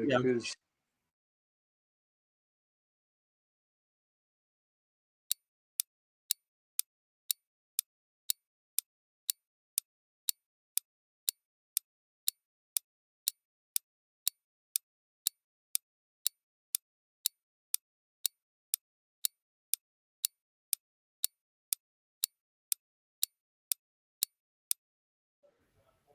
Yeah. because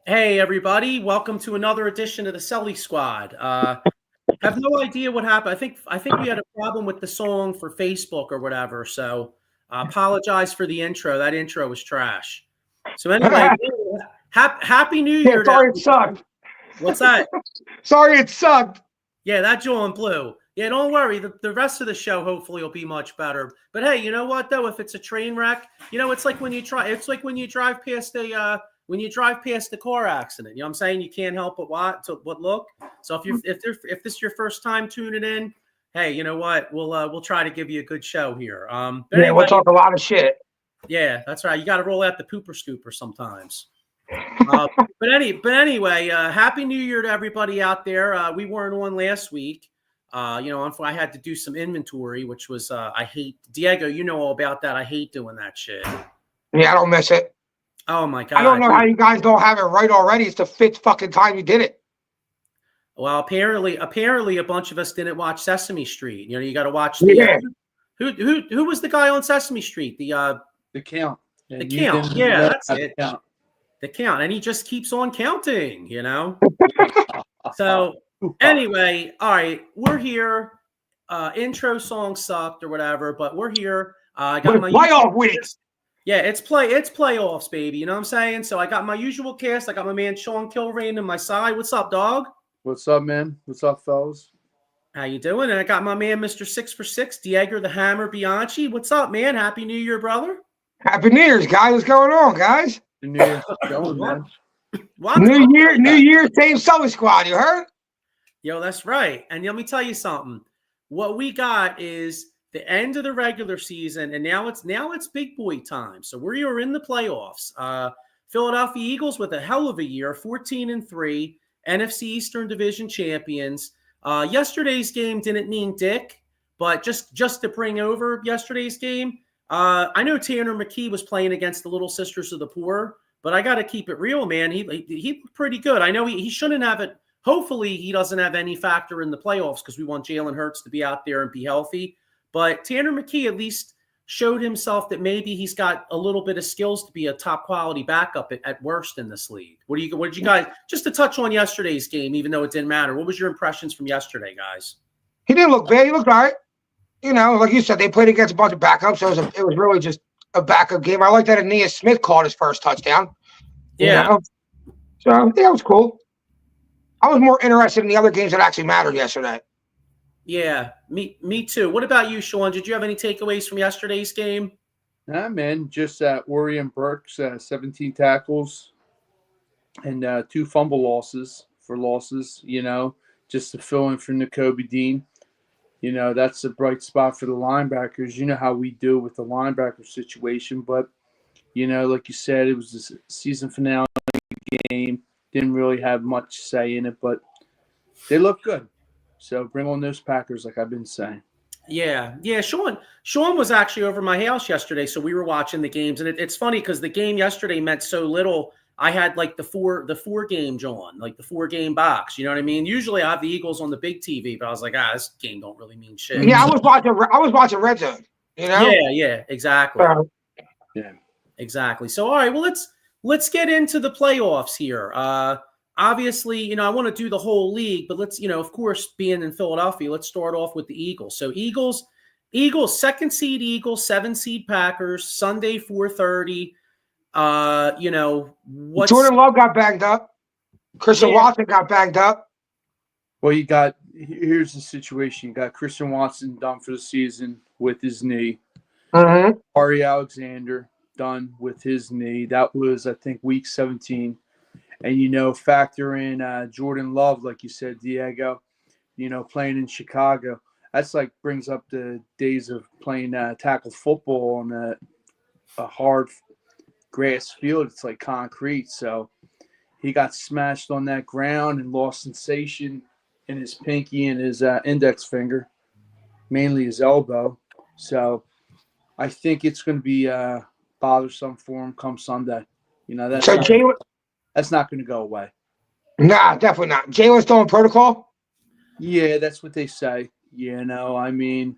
Hey, everybody. Welcome to another edition of the Sully Squad. Have no idea what happened. I think we had a problem with the song for Facebook or whatever. So apologize for the intro. That intro was trash. So anyway, happy New Year. Sorry it sucked. What's that? Sorry it sucked. Yeah, that Joe Blue. Yeah, don't worry. The rest of the show hopefully will be much better. But hey, you know what though? If it's a train wreck, it's like when you drive past a car accident. You know what I'm saying? You can't help but look. So if this is your first time tuning in, hey, you know what? We'll try to give you a good show here. Anyway, we'll talk a lot of shit. Yeah, that's right. You got to roll out the pooper scooper sometimes. But anyway, happy New Year to everybody out there. We weren't on last week. I had to do some inventory, which was I hate. Diego, you know all about that. I hate doing that shit. Yeah, I don't miss it. Oh my god! I don't know how you guys don't have it right already. It's the fifth fucking time you did it. Well, apparently, a bunch of us didn't watch Sesame Street. You got to watch Yeah. Who was the guy on Sesame Street? the count. The Count. didn't Yeah, know that's how to it. count. The Count, and he just keeps on counting. So anyway, all right, we're here. Intro song sucked or whatever, but we're here. I got my playoff week. Yeah, it's playoffs, baby. You know what I'm saying? So I got my usual cast. I got my man Sean Kilrain on my side. What's up, dog? What's up, man? What's up, fellas? How you doing? And I got my man Mr. 6 for 6, Diego the Hammer Bianchi. What's up, man? Happy New Year, brother. Happy New Year's, guys. What's going on, guys? The New Year's going, man. New Year, same Sully Squad. You heard? Yo, that's right. And let me tell you something. What we got is the end of the regular season, and now it's big boy time. So we are in the playoffs. Philadelphia Eagles with a hell of a year, 14-3, NFC Eastern Division champions. Yesterday's game didn't mean dick, but just to bring over yesterday's game, I know Tanner McKee was playing against the Little Sisters of the Poor, but I got to keep it real, man. He looked pretty good. I know he shouldn't have it. Hopefully, he doesn't have any factor in the playoffs because we want Jalen Hurts to be out there and be healthy. But Tanner McKee at least showed himself that maybe he's got a little bit of skills to be a top quality backup at worst in this league. What did you guys, just to touch on yesterday's game, even though it didn't matter, what was your impressions from yesterday, guys? He didn't look bad. He looked all right. Like you said, they played against a bunch of backups. So it was really just a backup game. I like that Aeneas Smith caught his first touchdown. Yeah. So, yeah, it was cool. I was more interested in the other games that actually mattered yesterday. Yeah, me too. What about you, Sean? Did you have any takeaways from yesterday's game? Nah, man, just Orion Burks, 17 tackles and 2 fumble losses, just to fill in for Nakobe Dean. That's a bright spot for the linebackers. You know how we do with the linebacker situation. But, like you said, it was a season finale game. Didn't really have much say in it, but they look good. So bring on those Packers, like I've been saying. Yeah. Sean was actually over my house yesterday, so we were watching the games, and it's funny because the game yesterday meant so little. I had like the four games on, like the 4-game box. You know what I mean? Usually I have the Eagles on the big TV, but I was like, this game don't really mean shit. Yeah, I was watching Red Zone. Yeah, exactly. Yeah, exactly. So all right, well let's get into the playoffs here. Obviously, I want to do the whole league, but let's, of course, being in Philadelphia, let's start off with the Eagles. So Eagles, 2nd seed Eagles, 7 seed Packers, Sunday 4:30. Jordan Love got banged up. Christian Watson got banged up. Well, here's the situation. You got Christian Watson done for the season with his knee. Mm-hmm. Ari Alexander done with his knee. That was, I think, week 17. And, factor in Jordan Love, like you said, Diego, playing in Chicago. That's brings up the days of playing tackle football on a hard grass field. It's like concrete. So he got smashed on that ground and lost sensation in his pinky and his index finger, mainly his elbow. So I think it's going to be bothersome for him come Sunday. You know, that's not going to go away. Nah, definitely not. Jalen's still in protocol? Yeah, that's what they say. You know, I mean,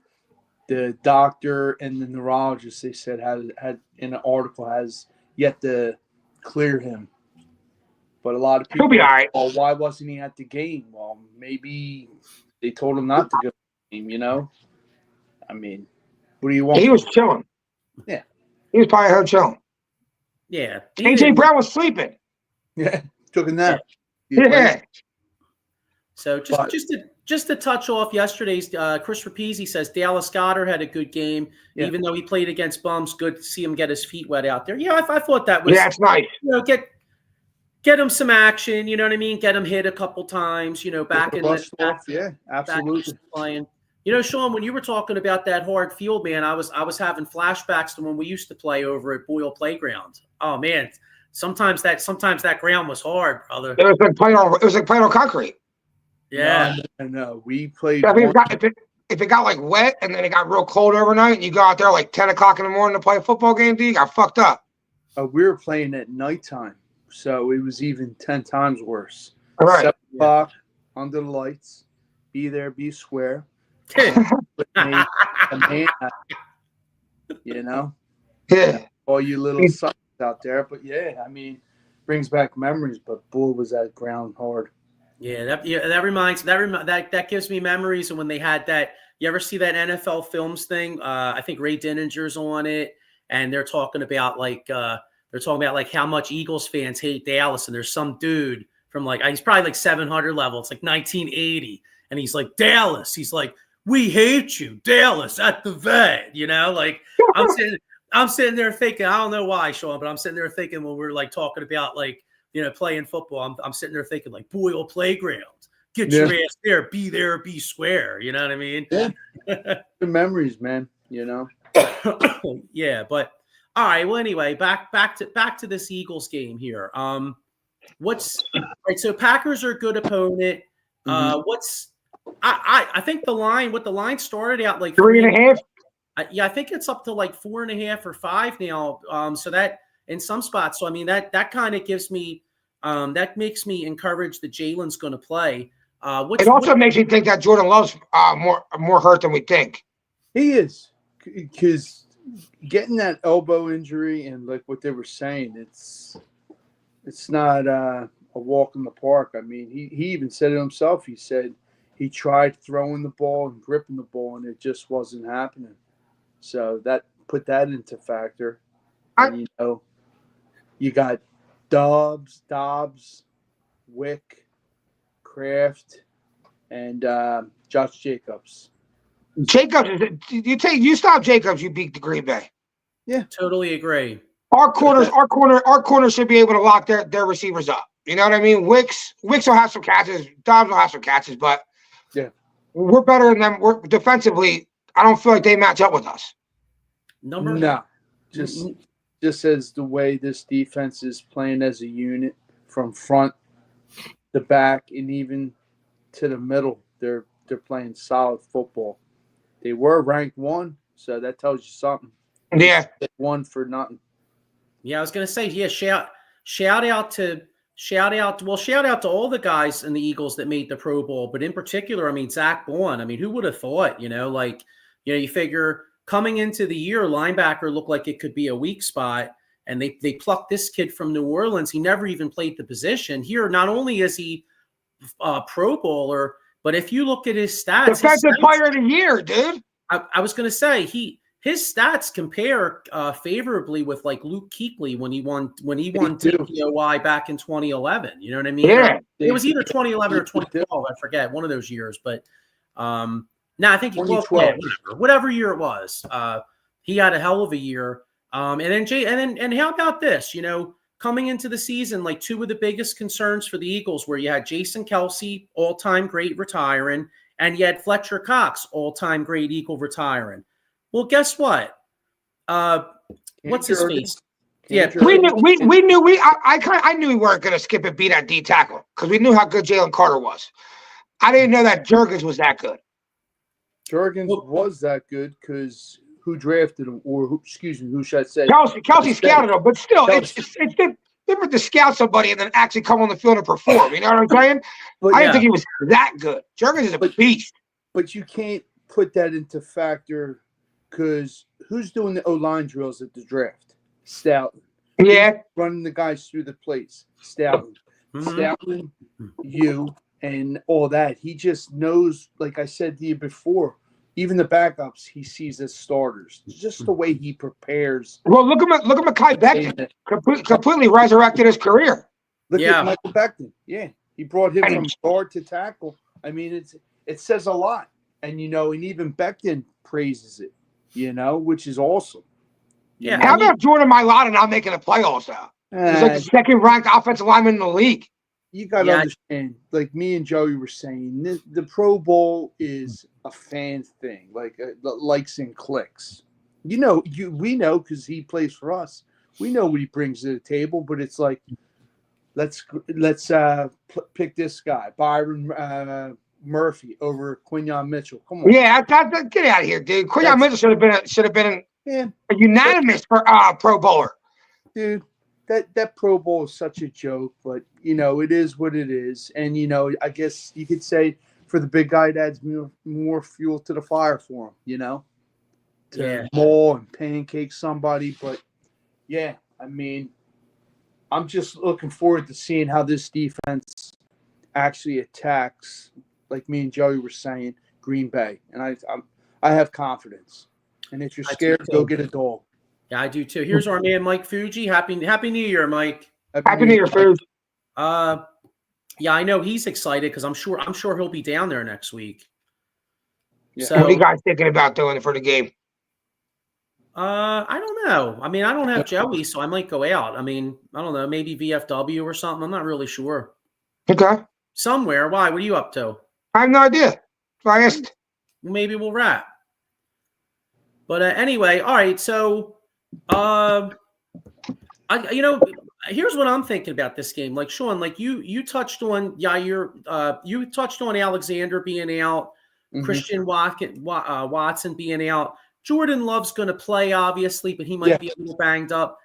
the doctor and the neurologist, they said, had in an article, has yet to clear him. But a lot of people, he'll be all right. Well, why wasn't he at the game? Well, maybe they told him not to go to the game, you know? I mean, what do you want? He was chilling. Yeah. He was probably home chilling. Yeah. AJ Brown was sleeping. Yeah, took a nap. Yeah. So just to touch off yesterday's, Chris Rapizzi says Dallas Goedert had a good game, even though he played against bums. Good to see him get his feet wet out there. Yeah, I thought that was. Yeah, it's nice. You know, get him some action. You know what I mean? Get him hit a couple times. You know, back in the yeah, absolutely playing. You know, Sean, when you were talking about that hard field, man, I was having flashbacks to when we used to play over at Boyle Playground. Oh man, sometimes that ground was hard, brother. It was like playing on concrete. Yeah, no, we played. If it got like wet and then it got real cold overnight, and you go out there like 10 o'clock in the morning to play a football game, dude, you got fucked up. We were playing at nighttime, so it was even 10 times worse. All right. 7 o'clock under the lights. Be there, be square. You know? Yeah. All you little suckers out there. But yeah, I mean, brings back memories, but bull was that ground hard. Yeah, that gives me memories of when they had that. You ever see that NFL Films thing? I think Ray Dinninger's on it, and they're talking about how much Eagles fans hate Dallas, and there's some dude from he's probably like 700 level. It's like 1980, and he's like, Dallas. He's like, we hate you, Dallas, at the vet. You know, like I'm sitting there thinking, I don't know why, Sean, but I'm sitting there thinking when we're like talking about playing football, I'm sitting there thinking like Boyle Playground. Get your ass there, be square. You know what I mean? Yeah. The memories, man. You know. Yeah, but all right. Well, anyway, back to this Eagles game here. All right? So Packers are a good opponent. I think the line started out like 3.5. I think it's up to like 4.5 or 5 now. So that in some spots. So I mean that kind of gives me that makes me encouraged that Jalen's going to play. It also makes me think that Jordan Love's more hurt than we think. He is, because getting that elbow injury and like what they were saying, it's not a walk in the park. I mean, he even said it himself. He said he tried throwing the ball and gripping the ball, and it just wasn't happening. So that put that into factor. And, you got Dobbs, Wick, Kraft, and Josh Jacobs. You stop Jacobs, you beat the Green Bay. Yeah, totally agree. Our corners should be able to lock their receivers up. You know what I mean? Wicks will have some catches. Dobbs will have some catches, but we're better than them. We're defensively. I don't feel like they match up with us. Just as the way this defense is playing as a unit from front to back and even to the middle, they're playing solid football. They were ranked 1, so that tells you something. Yeah, they won for nothing. Yeah, I was gonna say, shout out to all the guys in the Eagles that made the Pro Bowl, but in particular, I mean, Zach Bourne. I mean, who would have thought? You figure coming into the year, linebacker looked like it could be a weak spot, and they plucked this kid from New Orleans. He never even played the position. Here, not only is he a Pro Bowler, but if you look at his stats, defensive player of the year, dude. I was going to say his stats compare favorably with like Luke Kuechly when he won DPOY back in 2011. You know what I mean? Yeah, it was either 2011 or 2012. I forget, one of those years, but I think whatever year it was, he had a hell of a year. And how about this? Coming into the season, like two of the biggest concerns for the Eagles, where you had Jason Kelce, all-time great, retiring, and you had Fletcher Cox, all-time great Eagle, retiring. Well, guess what? What's his face? Yeah, I knew we weren't going to skip and beat that D tackle because we knew how good Jalen Carter was. I didn't know that Jurgens was that good. Jurgens was that good because who drafted him, or who should I say? Kelsey scouted him, but still, it's different to scout somebody and then actually come on the field and perform. You know what I'm saying? But I didn't think he was that good. Jurgens is a beast. But you can't put that into factor because who's doing the O-line drills at the draft? Stoughton. Yeah. Who's running the guys through the plays? Stoughton. Stoughton, you, and all that. He just knows, like I said to you before, even the backups he sees as starters. Just the way he prepares. Well, look at Mekhi Becton. Completely resurrected his career. Look at Michael Becton. Yeah. He brought him from guard to tackle. I mean, it says a lot. And, and even Becton praises it, which is awesome. Yeah. How about Jordan Mailata not making the playoffs, though? He's like the second-ranked offensive lineman in the league. You got to understand, like me and Joey were saying, the Pro Bowl is a fan thing, like likes and clicks. We know because he plays for us. We know what he brings to the table, but it's like, let's pick this guy, Byron Murphy over Quinyon Mitchell. Come on. Yeah, get out of here, dude. Quinyon Mitchell should have been a unanimous for Pro Bowler. Dude, that Pro Bowl is such a joke, but it is what it is. And I guess you could say for the big guy, it adds more fuel to the fire for him. To maul and pancake somebody. But yeah, I mean, I'm just looking forward to seeing how this defense actually attacks, like me and Joey were saying, Green Bay. And I have confidence. And if you're scared, go get a dog. Yeah, I do too. Here's our man Mike Fuji. Happy New Year, Mike. Happy New Year, Fuji. Yeah, I know he's excited because I'm sure he'll be down there next week. Yeah. So, what are you guys thinking about doing for the game? I don't know. I mean, I don't have Joey, so I might go out. I mean, I don't know, maybe VFW or something. I'm not really sure. Okay. Somewhere. Why? What are you up to? I have no idea. I asked. Maybe we'll wrap. But anyway, all right. So, here's what I'm thinking about this game. Like Sean, like you touched on Yair, you touched on Alexander being out, Christian Watson being out. Jordan Love's going to play, obviously, but he might be a little banged up.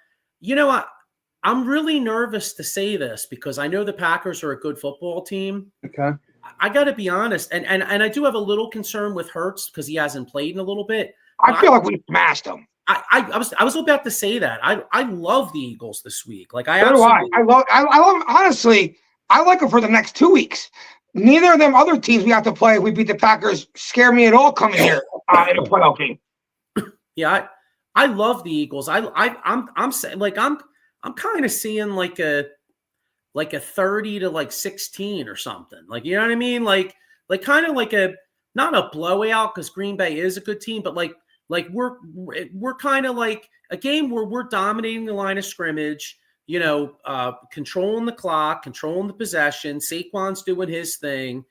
I'm really nervous to say this because I know the Packers are a good football team. Okay. I got to be honest, and I do have a little concern with Hurts because he hasn't played in a little bit. I feel like we smashed him. I was about to say that. I love the Eagles this week. Like I love honestly, I like them for the next 2 weeks. Neither of them other teams we have to play if we beat the Packers scare me at all coming here in a playoff game. Yeah, I love the Eagles. I'm saying like I'm kind of seeing like a 30 to 16 or something. Like, you know what I mean? Like kind of like not a blowout because Green Bay is a good team, but like we're kind of like a game where we're dominating the line of scrimmage, controlling the clock, controlling the possession. Saquon's doing his thing.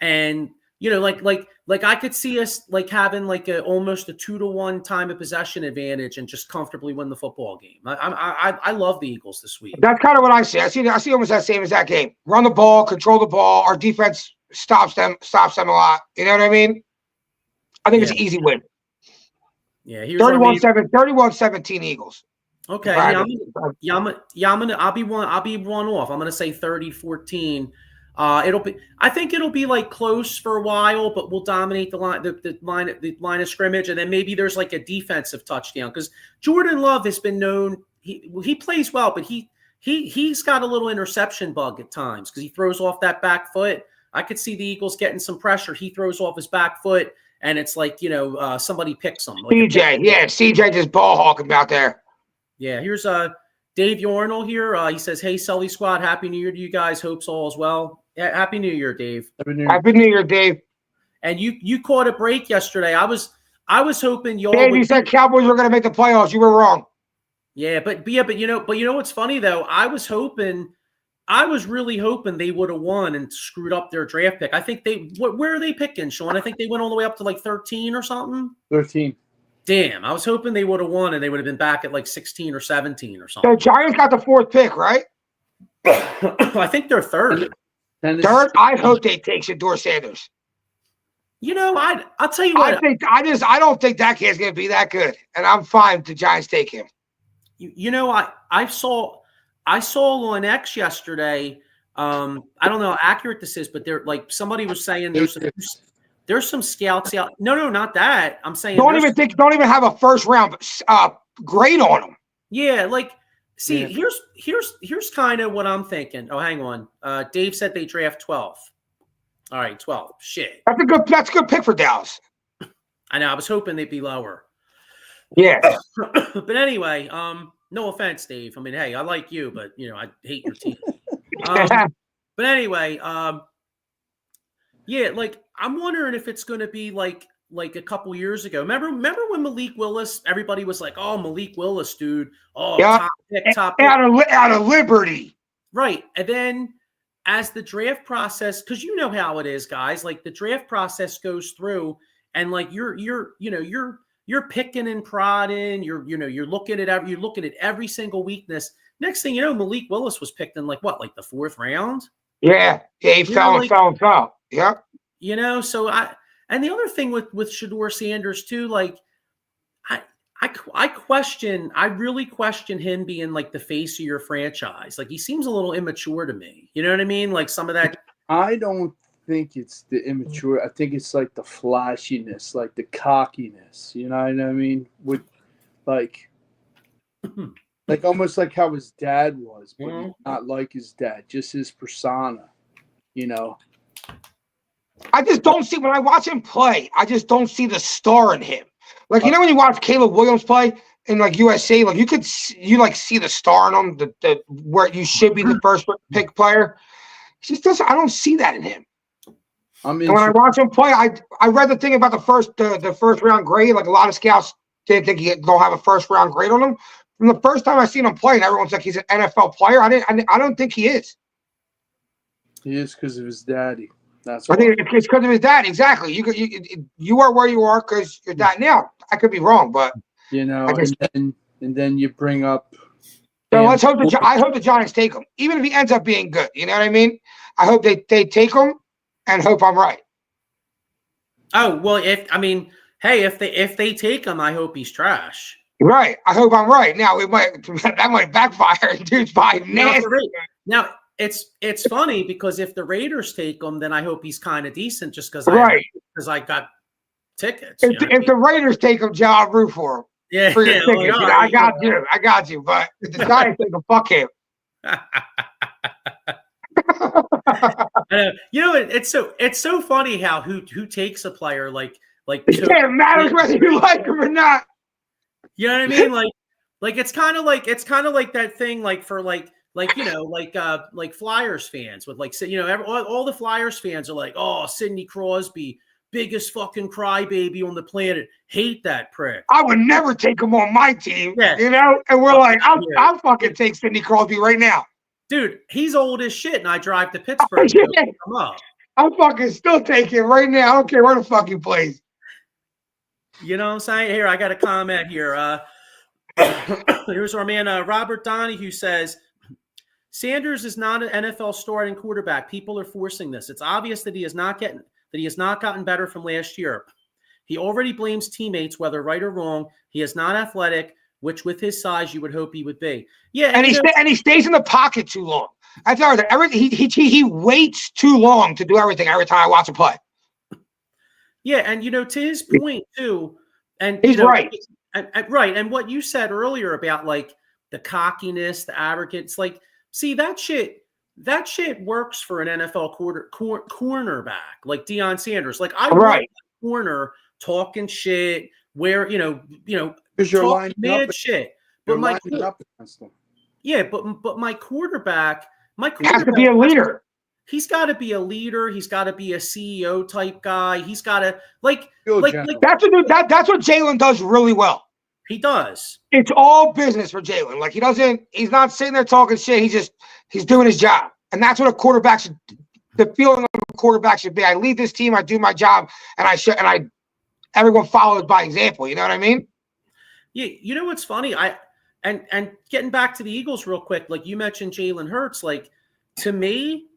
And, like I could see us like having like almost a 2-to-1 time of possession advantage and just comfortably win the football game. I love the Eagles this week. That's kind of what I see. I see almost that same as that game. Run the ball, control the ball. Our defense stops them a lot. You know what I mean? I think it's an easy win. Yeah, here's 31-17 Eagles. Okay, I'll be one off. I'm gonna say 30-14. I think it'll be like close for a while, but we'll dominate the line of scrimmage, and then maybe there's like a defensive touchdown because Jordan Love has been known. He plays well, but he's got a little interception bug at times because he throws off that back foot. I could see the Eagles getting some pressure. He throws off his back foot. And it's like, somebody picks them. Like CJ just ball hawking out there. Yeah, here's Dave Yornell here. He says, hey, Sully Squad, Happy New Year to you guys. Hopes all is well. Yeah, Happy New Year, Dave. Happy New Year, Dave. And you caught a break yesterday. I was hoping y'all. Dave, you said Cowboys were going to make the playoffs. You were wrong. Yeah, but what's funny though? I was really hoping they would have won and screwed up their draft pick. I think where are they picking, Sean? I think they went all the way up to like 13 or something. 13. Damn, I was hoping they would have won and they would have been back at like 16 or 17 or something. So Giants got the 4th pick, right? I think they're third. Tennessee. Third, I hope they take Shador Sanders. You know, I'll tell you what. I don't think that kid's going to be that good, and I'm fine if the Giants take him. You know, I saw on X yesterday. I don't know how accurate this is, but they're like somebody was saying there's some scouts out. No, not that. I'm saying don't even have a first round grade on them. Yeah, like see, here's kind of what I'm thinking. Oh, hang on. Dave said they draft 12. All right, 12. Shit. That's a good pick for Dallas. I know. I was hoping they'd be lower. Yeah. But anyway, no offense, Dave. I mean, hey, I like you, but you know, I hate your team. But anyway, yeah, like I'm wondering if it's going to be like a couple years ago. Remember when Malik Willis? Everybody was like, "Oh, Malik Willis, dude. Oh, yeah. top pick. Out of Liberty." Right, and then as the draft process, because you know how it is, guys. Like the draft process goes through, and like you're picking and prodding. You're looking at every single weakness. Next thing you know, Malik Willis was picked in like the 4th round. Yeah, he fell. Yeah. You know, so and the other thing with Shador Sanders too, like I really question him being like the face of your franchise. Like he seems a little immature to me. You know what I mean? Like some of that. I don't think it's the immature. I think it's like the flashiness, like the cockiness. You know what I mean? With like almost like how his dad was, but not like his dad, just his persona. You know. I just don't see when I watch him play. I just don't see the star in him. Like when you watch Caleb Williams play in like USC, like you see the star in him, the where you should be the first pick player. He just doesn't. I don't see that in him. And when I watch him play, I read the thing about the first round grade. Like a lot of scouts didn't think they'll have a first round grade on him. From the first time I seen him play, and everyone's like he's an NFL player. I don't think he is. He is because of his daddy. That's I think it's because of his dad. Exactly. You are where you are because your dad. Now I could be wrong, but you know, and then you bring up. So let's hope I hope the Giants take him, even if he ends up being good. You know what I mean? I hope they take him, and hope I'm right. Oh well, if they take him, I hope he's trash. Right. I hope I'm right. Now that might backfire. Dude's probably nasty. Now it's funny because if the Raiders take him, then I hope he's kind of decent just because I got tickets. If the Raiders take him, Joe, I'll root for him. Yeah, for your tickets. I got you. But if the Giants take him, fuck him. You know, it's so funny how who takes a player like it can't matter whether you like him or not. You know what I mean? Like it's kind of like that thing like for like Flyers fans with like all the Flyers fans are like, oh, Sidney Crosby, biggest fucking crybaby on the planet, hate that prick. I would never take him on my team, yeah. You know. And we're like, I'll fucking take Sidney Crosby right now, dude. He's old as shit, and I drive to Pittsburgh. To pick him up. I'll fucking still take him right now. I don't care where the fuck he plays. You know what I'm saying? Here, I got a comment here. Here's our man Robert Donahue says. Sanders is not an NFL starting quarterback. People are forcing this. It's obvious that he has not gotten better from last year. He already blames teammates, whether right or wrong. He is not athletic, which with his size you would hope he would be. Yeah, and he stays in the pocket too long. I tell her that he waits too long to do everything every time I watch him play. Yeah, and to his point too, and he's right. Right, and what you said earlier about like the cockiness, the arrogance, like. See, that shit works for an NFL cornerback like Deion Sanders. Like I want a corner talking shit where because you're lining mad up shit. But my quarterback has to be a leader. He's got to be a leader. He's got to be a CEO type guy. He's got to like that's what Jalen does really well. He does. It's all business for Jalen. Like he's not sitting there talking shit. He's doing his job. And that's what the feeling of a quarterback should be. I lead this team, I do my job, and everyone follows by example. You know what I mean? Yeah, you know what's funny? And getting back to the Eagles real quick, like you mentioned Jalen Hurts, like to me,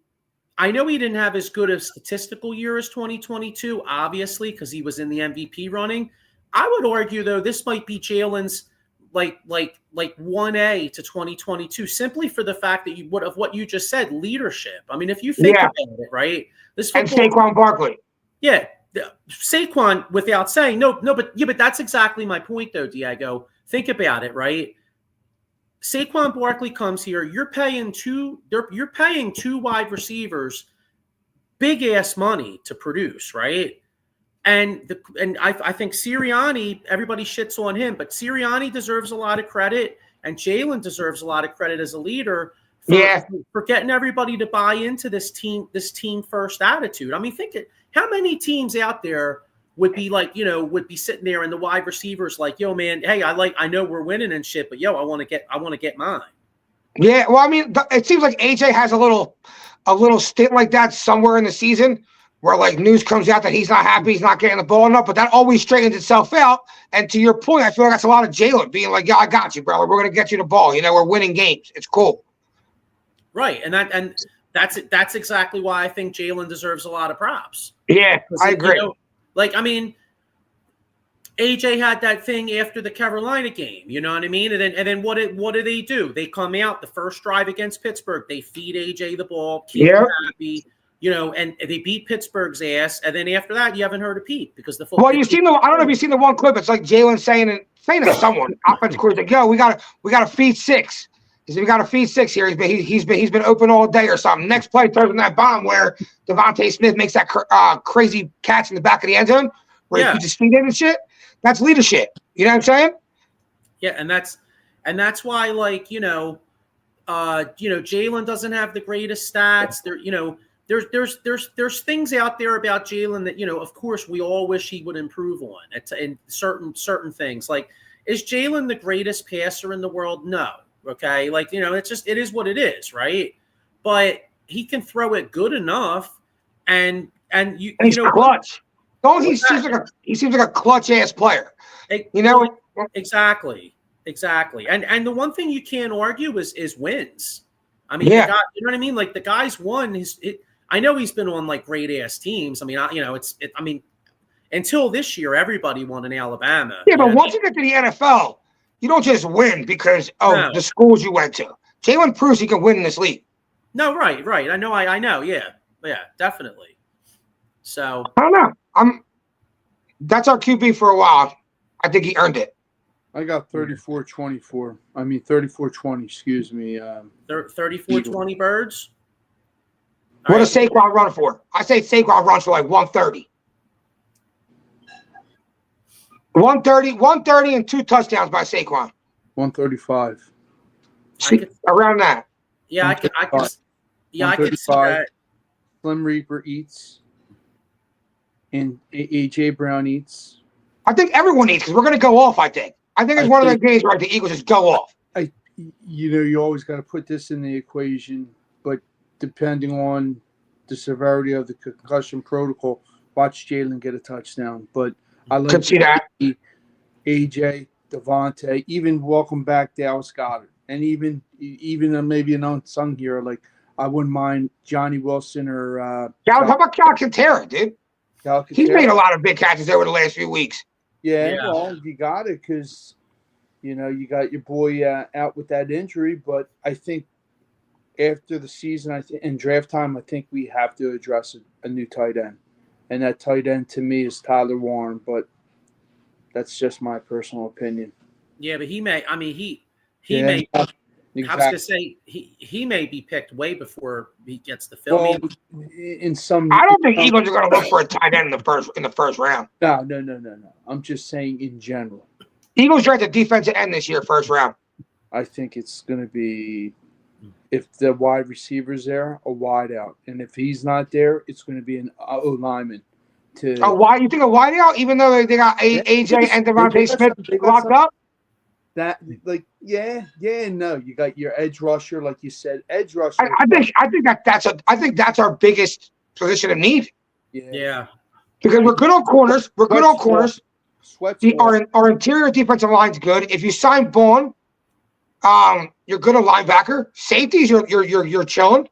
I know he didn't have as good a statistical year as 2022, obviously, because he was in the MVP running. I would argue, though, this might be Jalen's like 1A to 2022, simply for the fact that of what you just said, leadership. I mean, if you think about it, right? And Saquon Barkley. Yeah, Saquon, without saying but that's exactly my point, though, Diego. Think about it, right? Saquon Barkley comes here. You're paying two wide receivers big ass money to produce, right? And I think Sirianni, everybody shits on him, but Sirianni deserves a lot of credit, and Jalen deserves a lot of credit as a leader for getting everybody to buy into this team first attitude. I mean, think it. How many teams out there would be would be sitting there and the wide receivers like, yo, man, hey, I know we're winning and shit, but yo, I want to get mine. Yeah, well, I mean, it seems like AJ has a little stint like that somewhere in the season where like news comes out that he's not happy, he's not getting the ball enough, but that always straightens itself out. And to your point, I feel like that's a lot of Jalen being like, yeah, I got you, brother. We're gonna get you the ball. We're winning games. It's cool. Right, and that's exactly why I think Jalen deserves a lot of props. Yeah, I agree. I mean, AJ had that thing after the Carolina game, you know what I mean? And then what do they do? They come out the first drive against Pittsburgh. They feed AJ the ball, keep him happy, and they beat Pittsburgh's ass. And then after that, you haven't heard a peep because the football. Well, I don't know if you've seen the one clip. It's like Jalen saying to someone, offensive coordinator, like, yo, we gotta feed six. He said, we got to feed six here. He's been open all day or something. Next play, throws in that bomb where Devontae Smith makes that crazy catch in the back of the end zone where he just feed in and shit. That's leadership. You know what I'm saying? Yeah, and that's why Jalen doesn't have the greatest stats. There's things out there about Jalen that of course we all wish he would improve on. In certain things, like, is Jalen the greatest passer in the world? No. Okay, it is what it is, right? But he can throw it good enough, and he's clutch. He seems like a clutch ass player. Exactly. And the one thing you can't argue is wins. I mean, the guy, you know what I mean? Like the guy's won. I know he's been on like great ass teams. I mean, I mean, until this year, everybody won in Alabama. Yeah, but once you get to the NFL. You don't just win because of the schools you went to. Jalen proves he can win in this league. No, right. I know. Yeah, definitely. So I don't know. That's our QB for a while. I think he earned it. I got 34-24. I mean 34-20. Excuse me. 34-20 Birds. What does Saquon run for? I say Saquon runs for like 130. 130 and 2 touchdowns by Saquon. 135. Around that. Yeah, I could see that. Slim Reaper eats, and AJ Brown eats. I think everyone eats because we're going to go off. I think it's one of the games where the Eagles just go off. You always got to put this in the equation, but depending on the severity of the concussion protocol, watch Jalen get a touchdown. But I like to see that. AJ, Devontae, even welcome back Dallas Goedert, and even maybe an unsung hero, like I wouldn't mind Johnny Wilson or how about Calcaterra, dude? He's made a lot of big catches over the last few weeks. Yeah. Well, you got it because you got your boy out with that injury, but I think after the season, in draft time, I think we have to address a new tight end. And that tight end to me is Tyler Warren, but that's just my personal opinion. Yeah, but he may. I mean, he may. Exactly. I was gonna say he may be picked way before he gets the film. Well, I don't think Eagles are going to look for a tight end in the first round. No. I'm just saying in general. Eagles drafted a defensive end this year, first round. I think it's going to be. If the wide receiver's there, a wide out. And if he's not there, it's going to be an O-lineman. You think a wide out, even though they got AJ and Devontae Smith locked up? No. You got your edge rusher, like you said, edge rusher. I think that's our biggest position of need. Yeah. Because we're good on corners. Our interior defensive line's good. If you sign Bourne, you're good at linebacker. Safeties, you're chilling.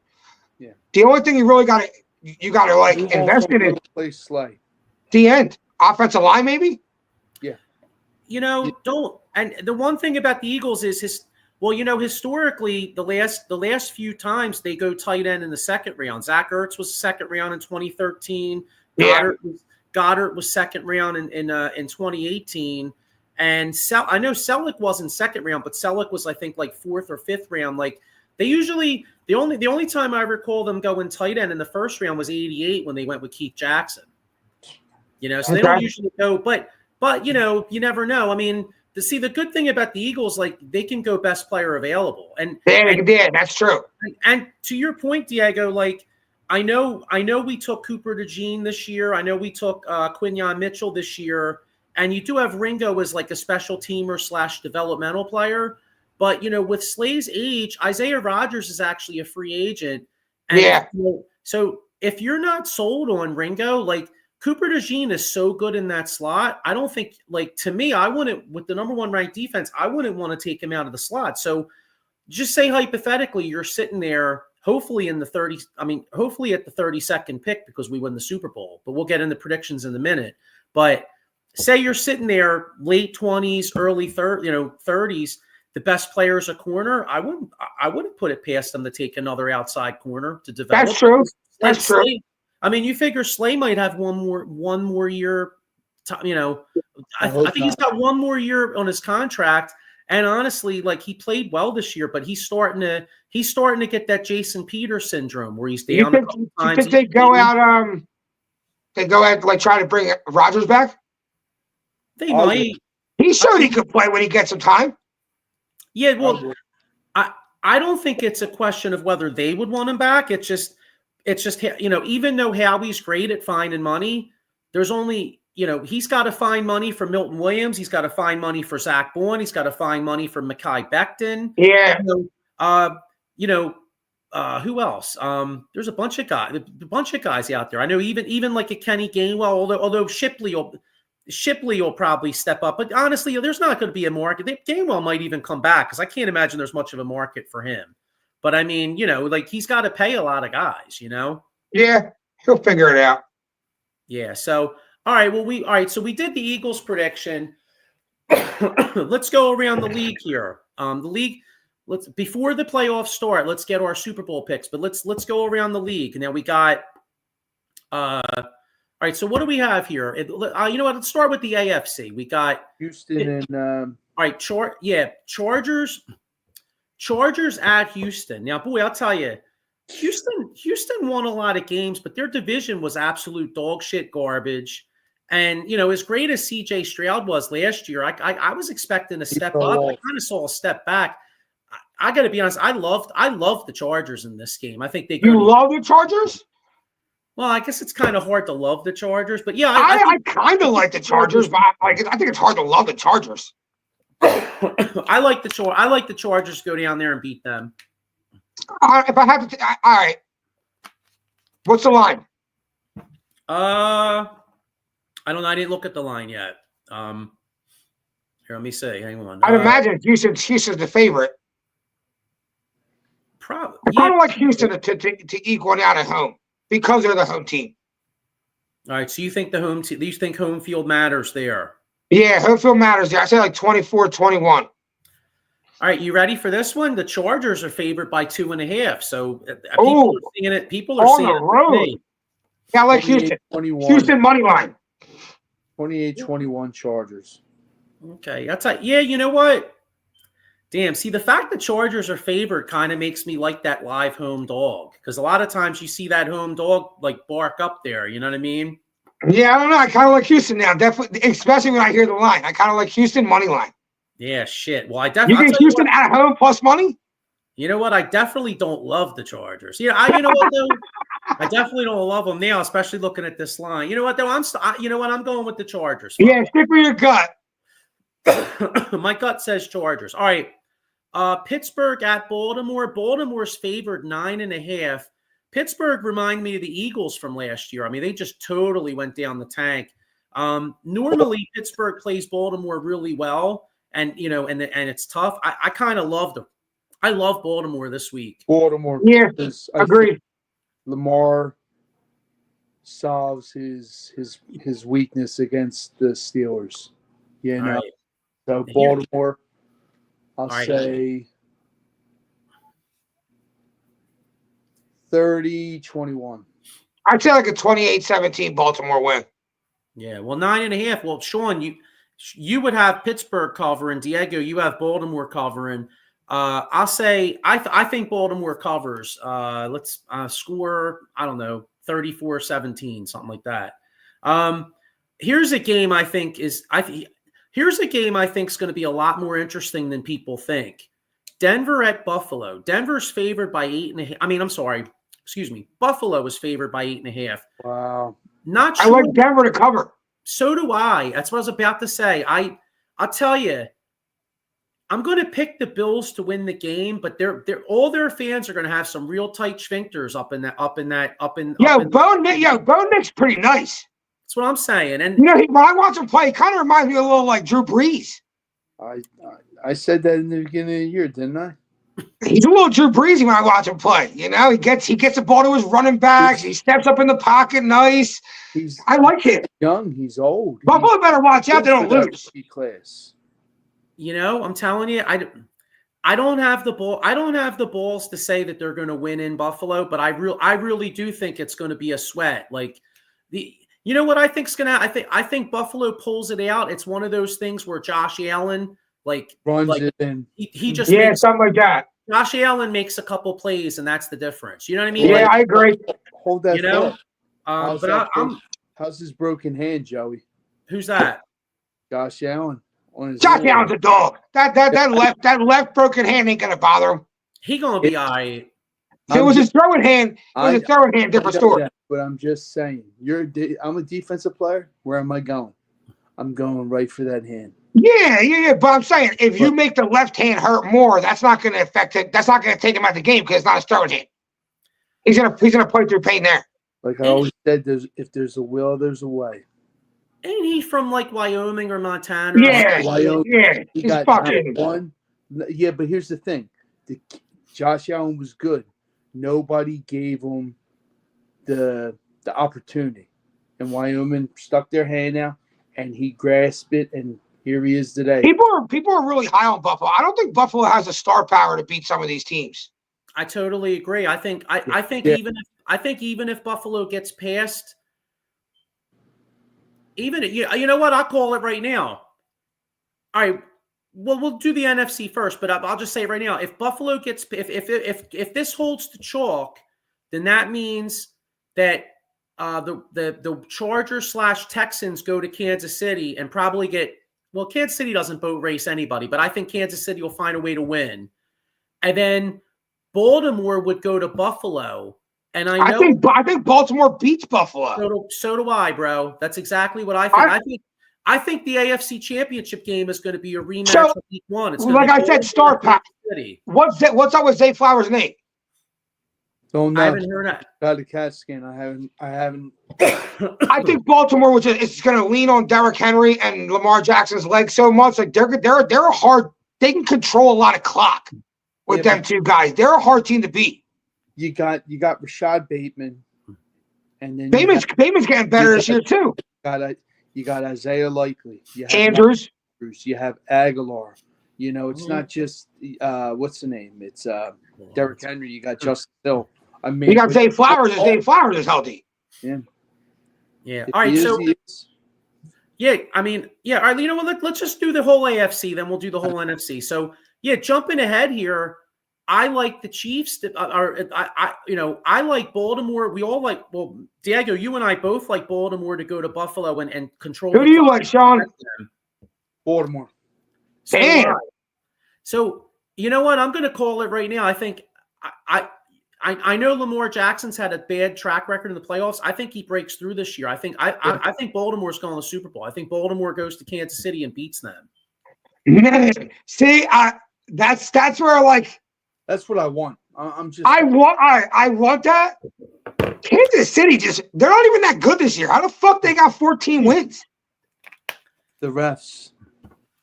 Yeah. The only thing you really got to like invest in is play Slay. the end. Offensive line, maybe? Yeah. Don't. And the one thing about the Eagles is historically, the last few times they go tight end in the second round. Zach Ertz was second round in 2013. Goddard was second round in 2018. And I know Selleck wasn't second round, but Selleck was, I think, like fourth or fifth round. Like they usually the only time I recall them going tight end in the first round was 88 when they went with Keith Jackson. So they don't usually go, but you never know. I mean, the good thing about the Eagles, like they can go best player available, and that's true. And to your point, Diego, like I know we took Cooper DeJean this year. I know we took Quinyon Mitchell this year. And you do have Ringo as like a special teamer / developmental player. But, with Slay's age, Isaiah Rodgers is actually a free agent. And, so if you're not sold on Ringo, like Cooper DeJean is so good in that slot. I don't think, like, to me, I wouldn't, with the number 1 ranked defense, I wouldn't want to take him out of the slot. So just say hypothetically, you're sitting there, hopefully at the 32nd pick because we win the Super Bowl. But we'll get into predictions in a minute. But say you're sitting there late 20s, early 30s, the best player is a corner. I wouldn't put it past them to take another outside corner to develop. That's true. That's true. I mean, you figure Slay might have one more year. I think he's got one more year on his contract. And honestly, like he played well this year, but he's starting to get that Jason Peters syndrome where he's down a couple times. You think they go out? They go out like try to bring Rodgers back. They might. He showed he could play when he gets some time. Yeah, well, I don't think it's a question of whether they would want him back. It's just even though Howie's great at finding money, there's only he's got to find money for Milton Williams. He's got to find money for Zach Bourne. He's got to find money for Mekhi Becton. Yeah. Who else? There's a bunch of guys out there. I know even like a Kenny Gainwell, although Shipley will probably step up, but honestly, there's not going to be a market. Gainwell might even come back because I can't imagine there's much of a market for him. But I mean, like he's got to pay a lot of guys, Yeah, he'll figure it out. Yeah. So, all right. So we did the Eagles prediction. Let's go around the league here. Before the playoffs start, let's get our Super Bowl picks. But let's go around the league. Now we got. All right, so what do we have here? You know what? Let's start with the AFC. We got Houston and all right, Chargers at Houston. Now, boy, I'll tell you, Houston won a lot of games, but their division was absolute dog shit garbage. And as great as CJ Stroud was last year, I was expecting a step up. I kind of saw a step back. I got to be honest. I loved the Chargers in this game. I think they. You love the Chargers? Well, I guess it's kind of hard to love the Chargers, but yeah, I kind of like the Chargers, but I think it's hard to love the Chargers. I like the Chargers to go down there and beat them. If I have to, all right. What's the line? I don't know. I didn't look at the line yet. Here, let me see. Hang on. I'd imagine Houston's the favorite. Probably. I kind of like Houston to equal out at home. Because they're the home team. All right, so you think you think home field matters there? Yeah, home field matters there. I say like 24-21. All right, you ready for this one? The Chargers are favored by 2.5. So people are seeing it. People are seeing on the road. Yeah, I like Houston. 21. Houston money line. 28-21 Chargers. Okay, that's like you know what? Damn, see, the fact that Chargers are favored kind of makes me like that live home dog because a lot of times you see that home dog like bark up there. You know what I mean? Yeah, I don't know. I kind of like Houston now, definitely, especially when I hear the line. I kind of like Houston money line. Yeah, shit. Well, I definitely. You think Houston at home plus money? You know what? I definitely don't love the Chargers. You know what though? I definitely don't love them now, especially looking at this line. You know what though? I'm going with the Chargers. Yeah, stick with your gut. My gut says Chargers. All right. Pittsburgh at Baltimore. Baltimore's favored 9.5. Pittsburgh remind me of the Eagles from last year. I mean, they just totally went down the tank. Normally, Pittsburgh plays Baltimore really well, and it's tough. I kind of love them. I love Baltimore this week. Baltimore. Yeah, agreed. Lamar solves his weakness against the Steelers. You know, right. so Baltimore, I'll right. say 30-21. I'd say like a 28-17 Baltimore win. Yeah, well, 9.5. Well, Sean, you would have Pittsburgh covering. Diego, you have Baltimore covering. I'll say I think Baltimore covers. Let's score, I don't know, 34-17, something like that. Here's a game I think is here's a game I think is going to be a lot more interesting than people think. Denver at Buffalo. Denver's favored by 8.5. I mean, I'm sorry. Excuse me. Buffalo is favored by 8.5. Wow. Not sure. I like Denver to cover. So do I. That's what I was about to say. I'll tell you, I'm going to pick the Bills to win the game, but they're all their fans are going to have some real tight sphincters up in that. Bo Nick's pretty nice. That's what I'm saying. And you know, when I watch him play, he kind of reminds me a little like Drew Brees. I said that in the beginning of the year, didn't I? He's a little Drew Breesy when I watch him play. You know, he gets the ball to his running backs. He steps up in the pocket, nice. I like him. Young, he's old. Buffalo better watch out; they don't lose. Class. You know, I'm telling you, I don't have the ball. I don't have the balls to say that they're going to win in Buffalo, but I really do think it's going to be a sweat. Like you know what I think's going to? I think Buffalo pulls it out. It's one of those things where Josh Allen runs it in. He just something like that. Josh Allen makes a couple plays, and that's the difference. You know what I mean? Yeah, I agree. Hold that. You know, how's his broken hand, Joey? Who's that? Josh Allen. Josh Allen's a dog. That left broken hand ain't gonna bother him. He gonna be all right. If it was his throwing hand. Different story. But I'm just saying, I'm a defensive player. Where am I going? I'm going right for that hand. Yeah. But I'm saying, if you make the left hand hurt more, that's not going to affect it. That's not going to take him out of the game because it's not a throwing hand. He's gonna play through pain there. Like I always said, if there's a will, there's a way. Ain't he from like Wyoming or Montana? Yeah, Wyoming. Yeah. He got fucking one. Yeah, but here's the thing: Josh Allen was good. Nobody gave him the opportunity, and Wyoming stuck their hand out, and he grasped it, and here he is today. People are really high on Buffalo. I don't think Buffalo has the star power to beat some of these teams. I totally agree. I think even if Buffalo gets past, you know what? I'll call it right now. All right. Well, we'll do the NFC first, but I'll just say it right now. If Buffalo gets, if this holds to chalk, then that means that the Chargers / Texans go to Kansas City and probably get. Well, Kansas City doesn't boat race anybody, but I think Kansas City will find a way to win. And then Baltimore would go to Buffalo. And I think Baltimore beats Buffalo. So do I, bro. That's exactly what I think. I think the AFC Championship game is going to be a rematch of Week 1. It's like I said, star pack. What's up with Zay Flowers' name? Don't know. I haven't heard that. Got a CAT scan. I haven't. I think Baltimore is going to lean on Derrick Henry and Lamar Jackson's legs so much. Like they're a hard. They can control a lot of clock with them two guys. They're a hard team to beat. You got Rashad Bateman, and then Bateman's getting better this year too. You got Isaiah Likely. You have Andrews. You have Aguilar. You know, it's not just what's the name? It's Derrick Henry. You got Justin Hill. I mean, you got Zay Flowers. Zay Flowers is healthy. Yeah. Yeah. All right. I mean, all right. You know what? Let's just do the whole AFC. Then we'll do the whole NFC. So jumping ahead here. I like the Chiefs. I like Baltimore. We all like. Well, Diego, you and I both like Baltimore to go to Buffalo and control. Who do you like, Sean? Baltimore. Damn. So you know what? I'm going to call it right now. I think I know Lamar Jackson's had a bad track record in the playoffs. I think he breaks through this year. I think Baltimore's going to the Super Bowl. I think Baltimore goes to Kansas City and beats them. Man, see, that's where like. That's what I want. I want that. Kansas City they're not even that good this year. How the fuck they got 14 wins? The refs.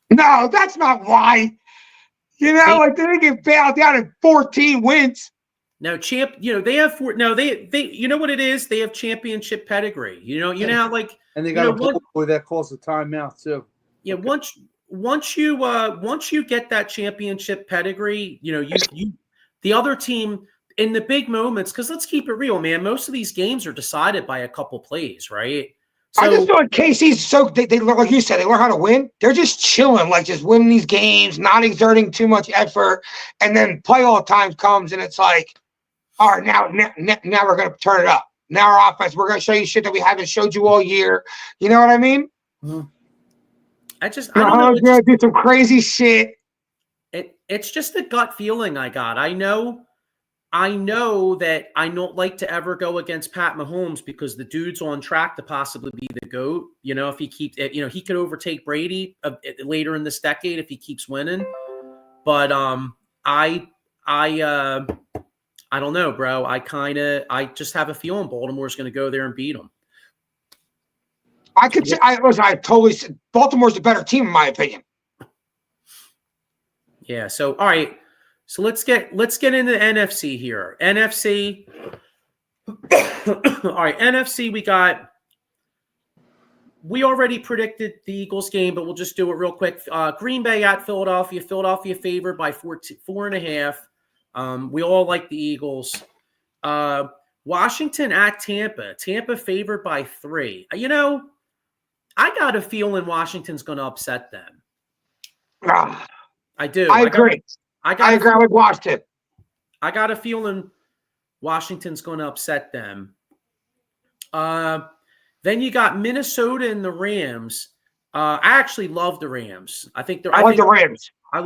No, that's not why. You know, like they didn't get bailed out at 14 wins. Now, they have four. No, they, you know what it is? They have championship pedigree. You know how like, and they got a boy that calls the timeout too. Yeah, okay. Once you get that championship pedigree, you the other team in the big moments. Because let's keep it real, man. Most of these games are decided by a couple plays, right? So, I just feel like KC's they like you said, they learn how to win. They're just chilling, like just winning these games, not exerting too much effort, and then playoff time comes, and it's like, all right, now we're gonna turn it up. Now our offense, we're gonna show you shit that we haven't showed you all year. You know what I mean? Mm-hmm. I don't know. I'm gonna do some crazy shit. It's just a gut feeling I got. I know that I don't like to ever go against Pat Mahomes because the dude's on track to possibly be the GOAT. If he keeps, he could overtake Brady later in this decade if he keeps winning. But I don't know, bro. I just have a feeling Baltimore's going to go there and beat them. I totally. Baltimore's the better team in my opinion. Yeah. So all right. So let's get into the NFC here. NFC. All right, NFC. We already predicted the Eagles game, but we'll just do it real quick. Green Bay at Philadelphia. Philadelphia favored by 4.5. We all like the Eagles. Washington at Tampa. Tampa favored by 3. I got a feeling Washington's going to upset them. I do. I agree. I agree with Washington. I got a feeling Washington's going to upset them. Then you got Minnesota and the Rams. I actually love the Rams. I like the Rams. I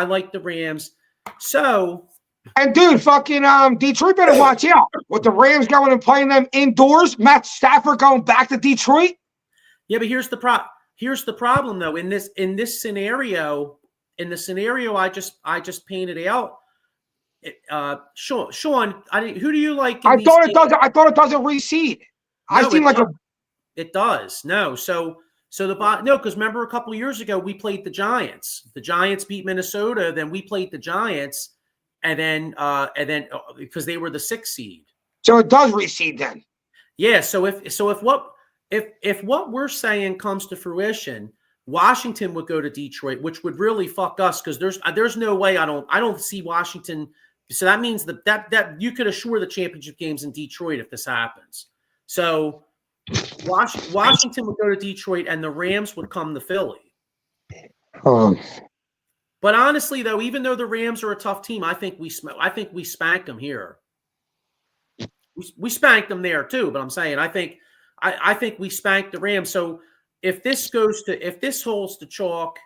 like the Rams. So, and dude, fucking Detroit better watch out with the Rams going and playing them indoors. Matt Stafford going back to Detroit. Yeah, but here's the problem though. In this scenario, I just painted out. Sean, who do you like? I thought it doesn't reseed. No, it does. No, because remember a couple of years ago we played the Giants. The Giants beat Minnesota, then we played the Giants, and then because they were the 6th seed. So it does reseed then. Yeah. So if what we're saying comes to fruition, Washington would go to Detroit, which would really fuck us because there's no way I don't see Washington. So that means that you could assure the championship games in Detroit if this happens. So Washington would go to Detroit and the Rams would come to Philly. But honestly, though, even though the Rams are a tough team, I think we spanked them here. We spanked them there too, but I'm saying I think we spanked the Rams. So if this holds to chalk,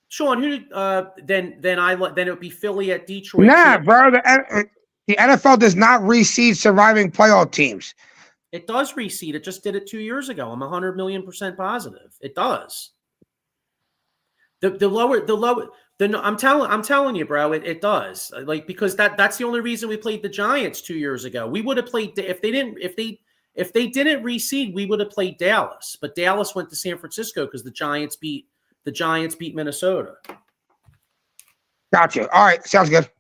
Sean, then it would be Philly at Detroit. Nah, bro. The NFL does not reseed surviving playoff teams. It does reseed. It just did it 2 years ago. I'm 100 million% positive. It does. I'm telling you, bro. It does. Like because that's the only reason we played the Giants 2 years ago. We would have played if they didn't reseed, we would have played Dallas. But Dallas went to San Francisco because the Giants beat Minnesota. Gotcha. All right, sounds good.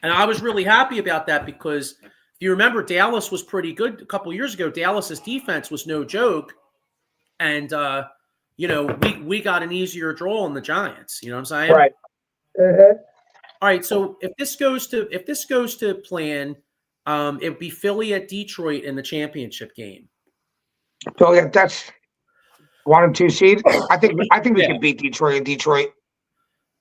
And I was really happy about that because if you remember, Dallas was pretty good a couple years ago. Dallas's defense was no joke, and we got an easier draw on the Giants. You know what I'm saying? Right. Uh-huh. All right. So if this goes to plan, it would be Philly at Detroit in the championship game. So yeah, that's 1 and 2 seed. I think we can beat Detroit in Detroit.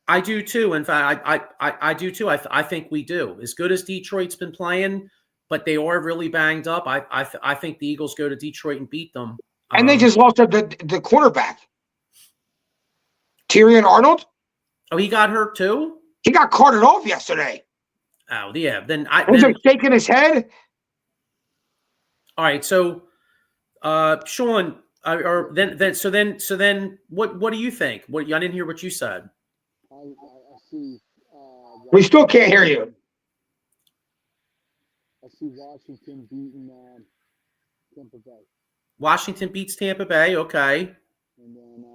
I do too. In fact, I do too. I think we do. As good as Detroit's been playing, but they are really banged up. I think the Eagles go to Detroit and beat them. And they just lost the quarterback, Tyrion Arnold. Oh, he got hurt too? He got carted off yesterday. Oh yeah. Then was he shaking his head? All right. So, Sean, then what do you think? I didn't hear what you said. I see. We still can't hear you. I see Washington beating Tampa Bay. Washington beats Tampa Bay. Okay. And then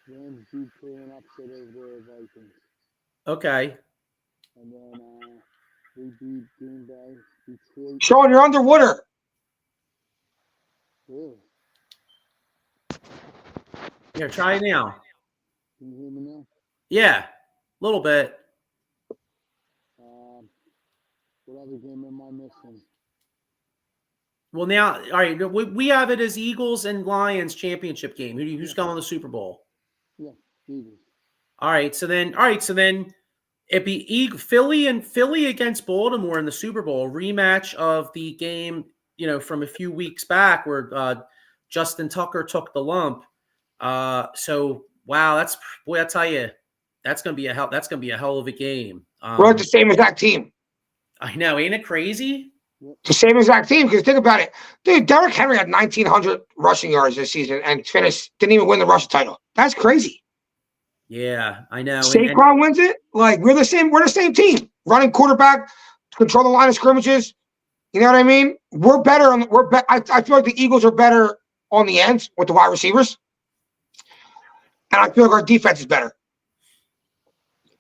Rams do pull an upset over the Vikings. Okay. And then They beat Green Bay, Detroit. Sean, you're underwater. Really? Here, try it now. Can you hear me now? Yeah, a little bit. What other game am I missing? Well, now, all right, we have it as Eagles and Lions championship game. Who's going to the Super Bowl? Yeah, Eagles. All right, so then it'd be Philly against Baltimore in the Super Bowl, rematch of the game, from a few weeks back where Justin Tucker took the lump. So wow, I tell you, that's gonna be a hell of a game. We're the same exact team. I know, ain't it crazy? The same exact team, because think about it. Dude, Derrick Henry had 1,900 rushing yards this season and didn't even win the rush title. That's crazy. Yeah, I know. Saquon wins it. Like, we're the same team. Running quarterback, control the line of scrimmages. You know what I mean? We're better I feel like the Eagles are better on the ends with the wide receivers. And I feel like our defense is better.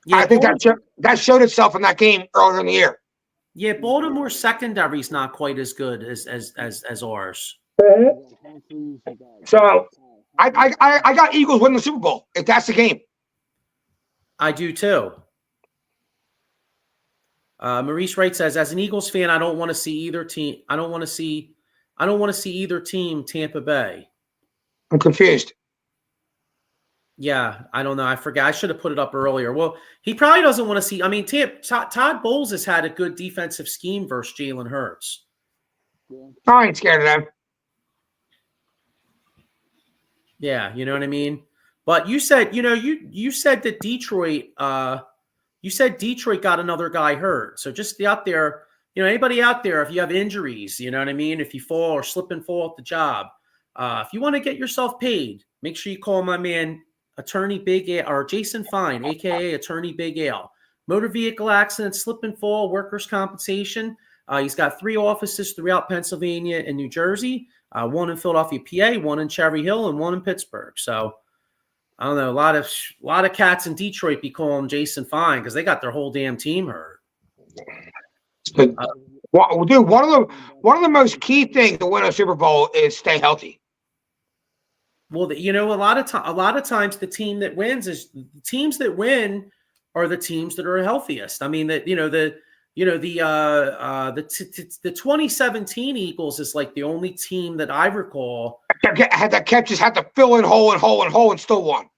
Yeah, I think that showed itself in that game earlier in the year. Yeah, Baltimore's secondary is not quite as good as ours. So I got Eagles winning the Super Bowl if that's the game. I do too. Maurice Wright says, as an Eagles fan, I don't want to see either team. I don't want to see either team Tampa Bay. I'm confused. Yeah, I don't know. I forgot. I should have put it up earlier. Well, he probably doesn't want to see. I mean, Todd Bowles has had a good defensive scheme versus Jalen Hurts. I ain't scared of them. Yeah, you know what I mean? But you said, you said that Detroit, you said Detroit got another guy hurt. So just out there, anybody out there, if you have injuries, you know what I mean? If you fall or slip and fall at the job, if you want to get yourself paid, make sure you call my man, Attorney Big Al, or Jason Fine, aka Attorney Big Al. Motor vehicle accident, slip and fall, workers' compensation. He's got 3 offices throughout Pennsylvania and New Jersey, 1 in Philadelphia, PA, 1 in Cherry Hill, and 1 in Pittsburgh. So I don't know, a lot of cats in Detroit be calling Jason Fine because they got their whole damn team hurt. Dude, one of the most key things to win a Super Bowl is stay healthy. Well, a lot of times the team that wins is the teams that win are the teams that are healthiest. I mean, the 2017 Eagles is like the only team that I recall had to fill in hole and still won.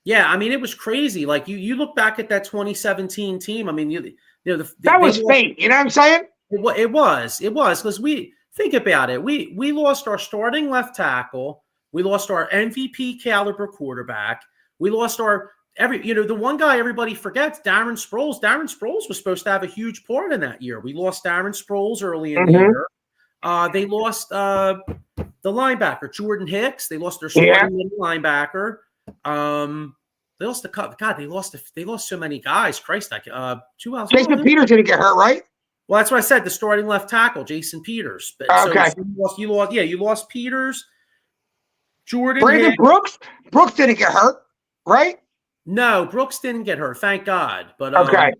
Yeah, I mean, it was crazy. Like you look back at that 2017 team. I mean, that was fate. You know what I'm saying? It was because we think about it. We lost our starting left tackle. We lost our MVP caliber quarterback. We lost the one guy everybody forgets, Darren Sproles. Darren Sproles was supposed to have a huge part in that year. We lost Darren Sproles early in the year. They lost the linebacker, Jordan Hicks. They lost their starting linebacker. They lost they lost so many guys. Christ, Jason Peters didn't get hurt, right? Well, that's what I said. The starting left tackle, Jason Peters. Okay. So you lost Peters. Jordan Brandon Hicks. Brooks didn't get hurt, right? No, Brooks didn't get hurt, thank God. But okay.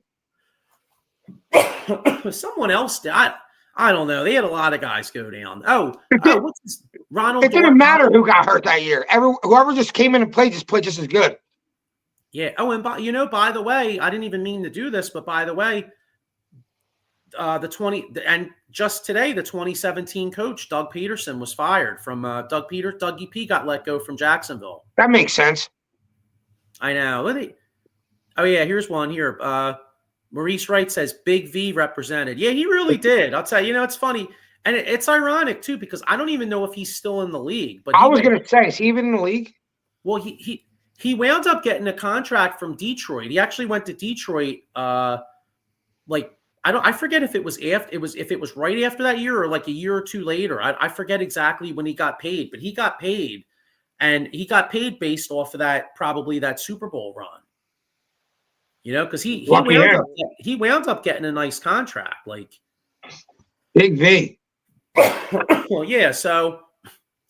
Someone else did. I don't know. They had a lot of guys go down. What's this? Ronald. It didn't matter who got hurt that year. Whoever just came in and played just as good. Yeah. Oh, and by the way, I didn't even mean to do this, but by the way, just today, the 2017 coach, Doug Peterson, was fired from Dougie P got let go from Jacksonville. That makes sense. I know. Here's one here. Maurice Wright says Big V represented. Yeah, he really did. I'll tell you, it's funny. And it's ironic too, because I don't even know if he's still in the league. But I was going to say, is he even in the league? Well, he wound up getting a contract from Detroit. He actually went to Detroit I forget if it was right after that year or like a year or two later. I forget exactly when he got paid, but he got paid, and he got paid based off of that Super Bowl run. Because he wound up getting a nice contract, like Big V. Well, yeah. So,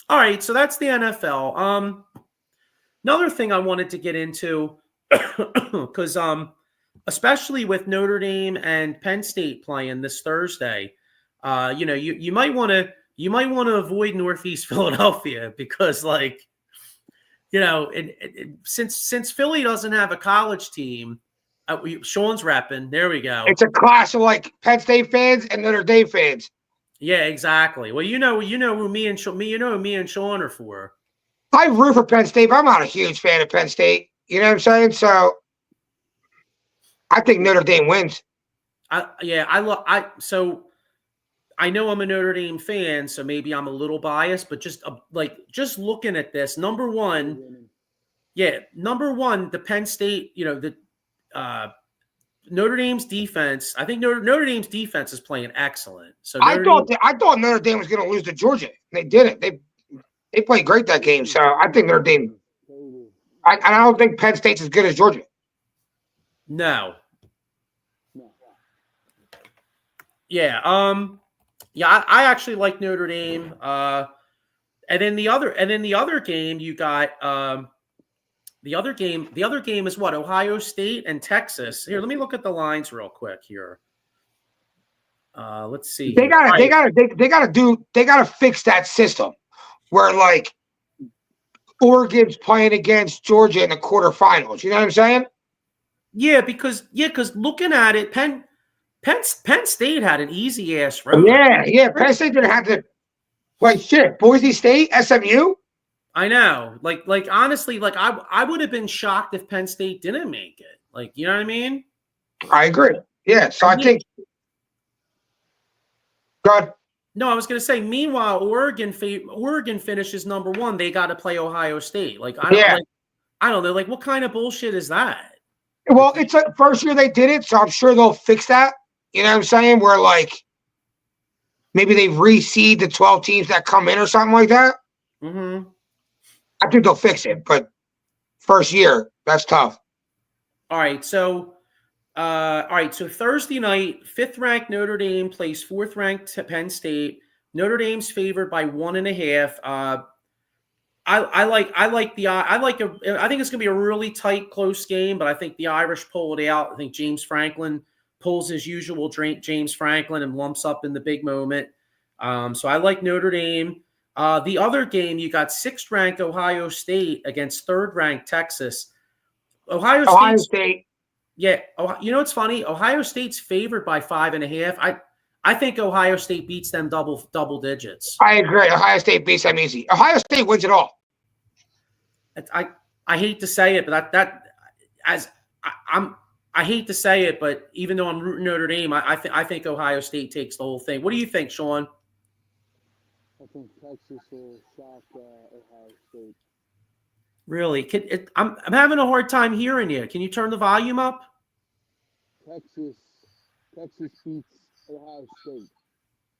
all right. So that's the NFL. Another thing I wanted to get into because especially with Notre Dame and Penn State playing this Thursday. You might want to avoid Northeast Philadelphia because, like, since Philly doesn't have a college team, Sean's repping. There we go. It's a clash of like Penn State fans and Notre Dame fans. Yeah, exactly. Well, who me and Sean are for. I root for Penn State, but I'm not a huge fan of Penn State. You know what I'm saying? So I think Notre Dame wins. So I know I'm a Notre Dame fan, so maybe I'm a little biased, but just looking at this, number one, the Penn State, Notre Dame's defense. I think Notre Dame's defense is playing excellent. So I thought Notre Dame was going to lose to Georgia. They didn't. They played great that game. So I think Notre Dame. I don't think Penn State's as good as Georgia. No. Yeah. I actually like Notre Dame. And then the other game you got. The other game is what? Ohio State and Texas. Here, let me look at the lines real quick here. Let's see. They gotta fix that system where like Oregon's playing against Georgia in the quarterfinals. You know what I'm saying? Yeah, because looking at it, Penn State had an easy ass road. Yeah. Penn State didn't have to like shit. Boise State, SMU. I know. Like honestly, like I would have been shocked if Penn State didn't make it. Like, you know what I mean? I agree. Yeah. So I think God. No, I was gonna say, meanwhile, Oregon finishes number one. They got to play Ohio State. Like, I don't know. Like, what kind of bullshit is that? Well, it's like first year they did it, so I'm sure they'll fix that. You know what I'm saying? Where like maybe they reseed the 12 teams that come in or something like that. Mm-hmm. I think they'll fix it, but first year, that's tough. All right, so Thursday night, 5th-ranked Notre Dame plays 4th-ranked Penn State. Notre Dame's favored by 1.5. I think it's gonna be a really tight, close game, but I think the Irish pull it out. I think James Franklin pulls his usual James Franklin and lumps up in the big moment. So I like Notre Dame. The other game, you got 6th-ranked Ohio State against 3rd-ranked Texas. Ohio State. Yeah. You know what's funny? Ohio State's favored by 5.5. I think Ohio State beats them double digits. I agree. Ohio State beats them easy. Ohio State wins it all. I hate to say it, but I hate to say it, but even though I'm rooting Notre Dame, I think Ohio State takes the whole thing. What do you think, Sean? I think Texas will shock Ohio State. Really? I'm having a hard time hearing you. Can you turn the volume up? Texas beats Ohio State.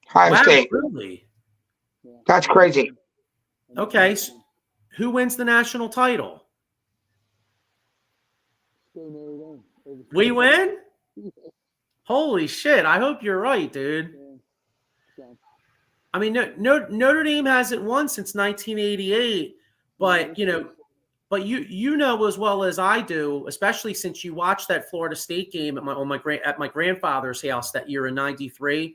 Ohio State. Really? Yeah. That's crazy. Okay. So who wins the national title? Still Notre Dame. We win? Holy shit. I hope you're right, dude. Yeah. I mean, Notre Dame hasn't won since 1988, but you know as well as I do, especially since you watched that Florida State game at my grandfather's house that year in '93.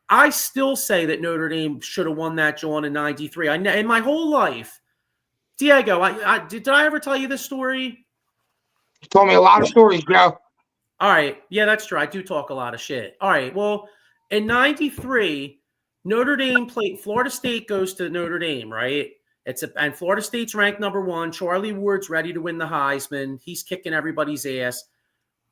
I still say that Notre Dame should have won that, John, in '93. In my whole life, Diego, did I ever tell you this story? You told me a lot of stories, Joe. All right, yeah, that's true. I do talk a lot of shit. All right, well, in '93. Notre Dame played. Florida State goes to Notre Dame, right? And Florida State's ranked number 1. Charlie Ward's ready to win the Heisman. He's kicking everybody's ass.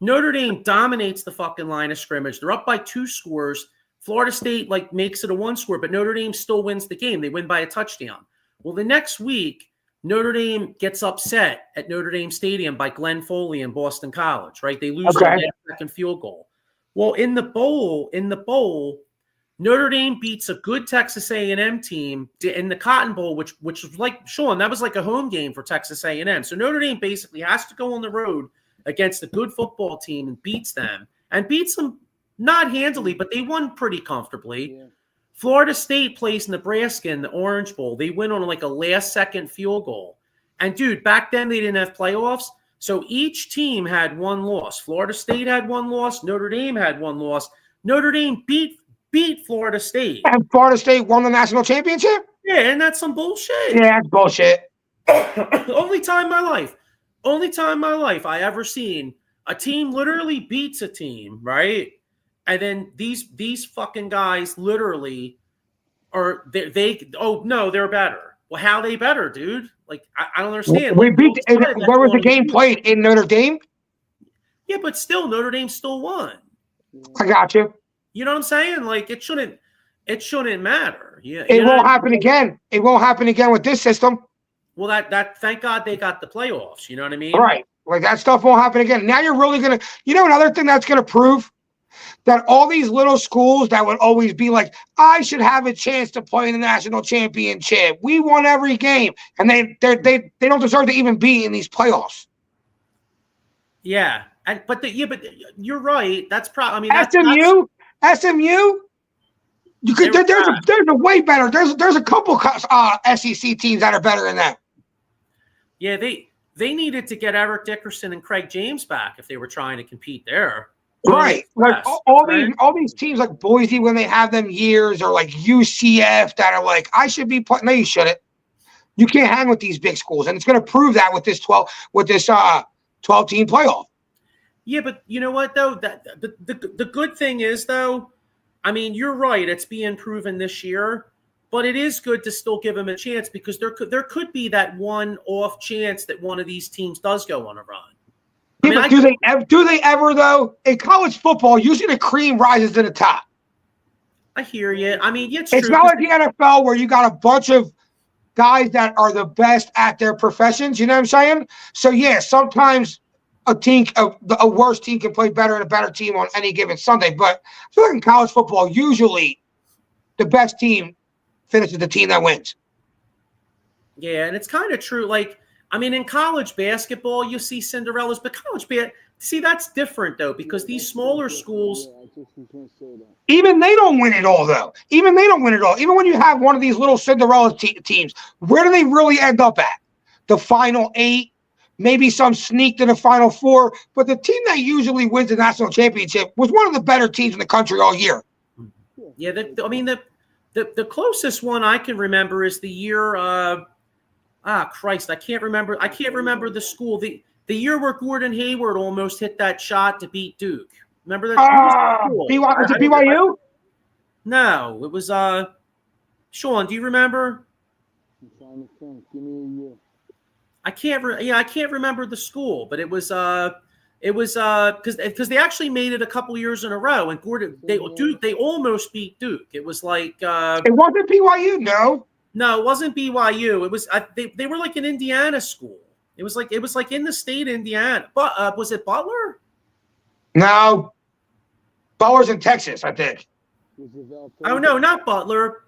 Notre Dame dominates the fucking line of scrimmage. They're up by 2 scores. Florida State makes it a 1 score, but Notre Dame still wins the game. They win by a touchdown. Well, the next week, Notre Dame gets upset at Notre Dame Stadium by Glenn Foley and Boston College, right? They lose the second field goal. Well, in the bowl, Notre Dame beats a good Texas A&M team in the Cotton Bowl, which was like, Sean, that was like a home game for Texas A&M. So Notre Dame basically has to go on the road against a good football team and beats them not handily, but they won pretty comfortably. Yeah. Florida State plays Nebraska in the Orange Bowl. They win on like a last-second field goal. And, dude, back then they didn't have playoffs. So each team had one loss. Florida State had one loss. Notre Dame had one loss. Notre Dame beat Florida State. And Florida State won the national championship? Yeah, and that's some bullshit. Yeah, that's bullshit. Only time in my life I ever seen a team literally beats a team, right? And then these fucking guys literally are they oh no, they're better. Well, how they better, dude? Like I don't understand. We Like, beat. Where was the game played? In Notre Dame? Yeah, but still, Notre Dame still won. I got you. You know what I'm saying? Like it shouldn't matter. Yeah, It won't happen again. It won't happen again with this system. Well, that thank God they got the playoffs. You know what I mean? Right. Like that stuff won't happen again. Now you're really gonna. You know another thing that's gonna prove that all these little schools that would always be like, I should have a chance to play in the national championship. We won every game, and they don't deserve to even be in these playoffs. Yeah, but you're right. That's probably. I mean, SMU. You could. There's a way better. There's a couple SEC teams that are better than that. Yeah, they needed to get Eric Dickerson and Craig James back if they were trying to compete there. Right. Like all these teams like Boise when they have them years, or like UCF that are like, I should be playing. No, you shouldn't. You can't hang with these big schools, and it's going to prove that with this 12 team playoff. Yeah, but you know what though? That the good thing is though, I mean, you're right. It's being proven this year, but it is good to still give them a chance because there could be that one off chance that one of these teams does go on a run. Yeah, do they ever though? In college football, usually the cream rises to the top. I hear you. I mean, it's true. Not like the NFL where you got a bunch of guys that are the best at their professions. You know what I'm saying? So yeah, sometimes a worse team can play better than a better team on any given Sunday. But I feel like in college football, usually the best team finishes the team that wins. Yeah, and it's kind of true. Like, I mean, in college basketball, you see Cinderellas, but see, that's different though, because these smaller schools, even they don't win it all though. Even when you have one of these little Cinderella teams, where do they really end up at? The final 8, maybe some sneak to the final 4. But the team that usually wins the national championship was one of the better teams in the country all year. Yeah, the closest one I can remember is the year. Christ, I can't remember the school. The year where Gordon Hayward almost hit that shot to beat Duke. Remember that? Was it BYU? No, it was Sean, do you remember? I'm trying to think. Give me a year. I can't remember the school, but it was because they actually made it a couple years in a row, and they almost beat Duke. It was like it wasn't BYU, no. No, it wasn't BYU. It was they were like an Indiana school. It was like in the state of Indiana. But was it Butler? No, Butler's in Texas, I think. Oh no, not Butler.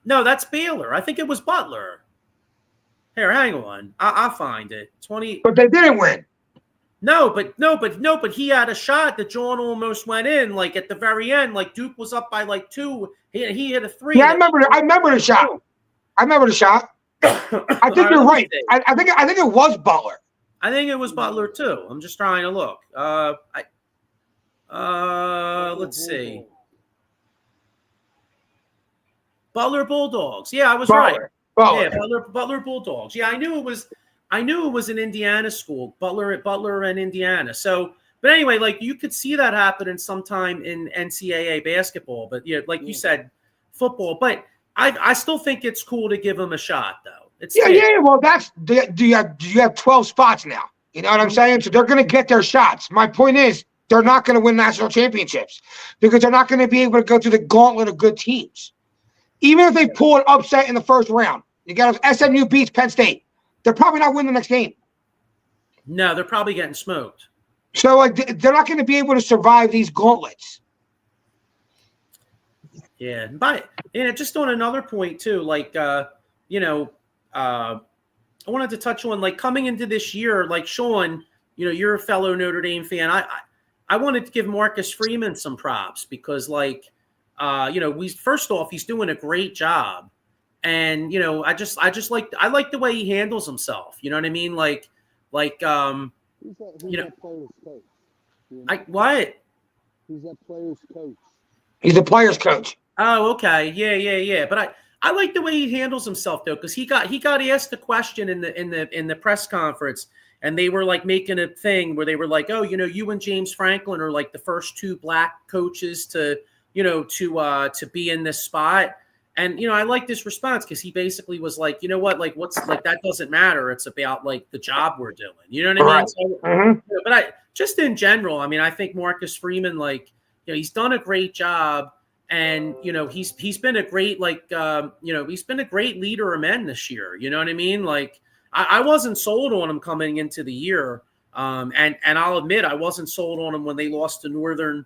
No, that's Baylor. I think it was Butler. Here, hang on. I'll find it. 20. But they didn't win. No, but he had a shot that John almost went in. Like at the very end, like Duke was up by like 2. He hit a 3. Yeah, I remember the shot. I think you're right. I think it was Butler. I think it was Butler too. I'm just trying to look. Let's see. Butler Bulldogs. Yeah, I was right. Butler. Yeah, Butler Bulldogs. Yeah, I knew it was an Indiana school. Butler and Indiana. So, but anyway, like you could see that happening sometime in NCAA basketball. But yeah, like you said, football. But I still think it's cool to give them a shot, though. Yeah. Well, do you have 12 spots now? You know what I'm saying? So they're going to get their shots. My point is, they're not going to win national championships because they're not going to be able to go through the gauntlet of good teams. Even if they pull an upset in the first round, you got SMU beats Penn State. They're probably not winning the next game. No, they're probably getting smoked. So like they're not going to be able to survive these gauntlets. Yeah, but just on another point too, like I wanted to touch on like coming into this year, like Sean, you're a fellow Notre Dame fan. I wanted to give Marcus Freeman some props because like first off, he's doing a great job. And I like the way he handles himself. You know what I mean? He's You know, that player's coach. You know? what? He's that player's coach. He's the players' coach. Oh, okay. Yeah. But I like the way he handles himself though, because he got asked the question in the press conference, and they were like making a thing where they were like, oh, you and James Franklin are like the first two black coaches to be in this spot. And I like this response because he basically was like, you know what, like what's like that doesn't matter. It's about like the job we're doing. You know what I mean? So, but I just in general, I mean, I think Marcus Freeman, like, he's done a great job. And he's been a great he's been a great leader of men this year. You know what I mean? Like I wasn't sold on him coming into the year, and I'll admit I wasn't sold on him when they lost to Northern.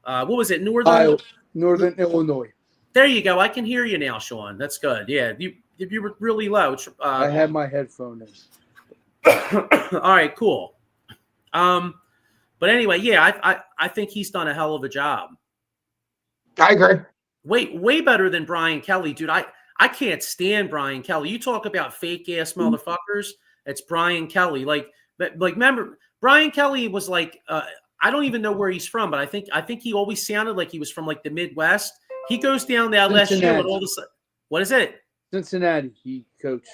What was it? Northern Illinois. There you go. I can hear you now, Sean. That's good. Yeah, you were really low. I had my headphone in. All right, cool. But anyway, yeah, I think he's done a hell of a job. I agree. Way better than Brian Kelly, dude. I can't stand Brian Kelly. You talk about fake ass motherfuckers. It's Brian Kelly. Like remember, Brian Kelly was like, I don't even know where he's from, but I think he always sounded like he was from like the Midwest. He goes down to LSU and all of a sudden, what is it? Cincinnati. He coached.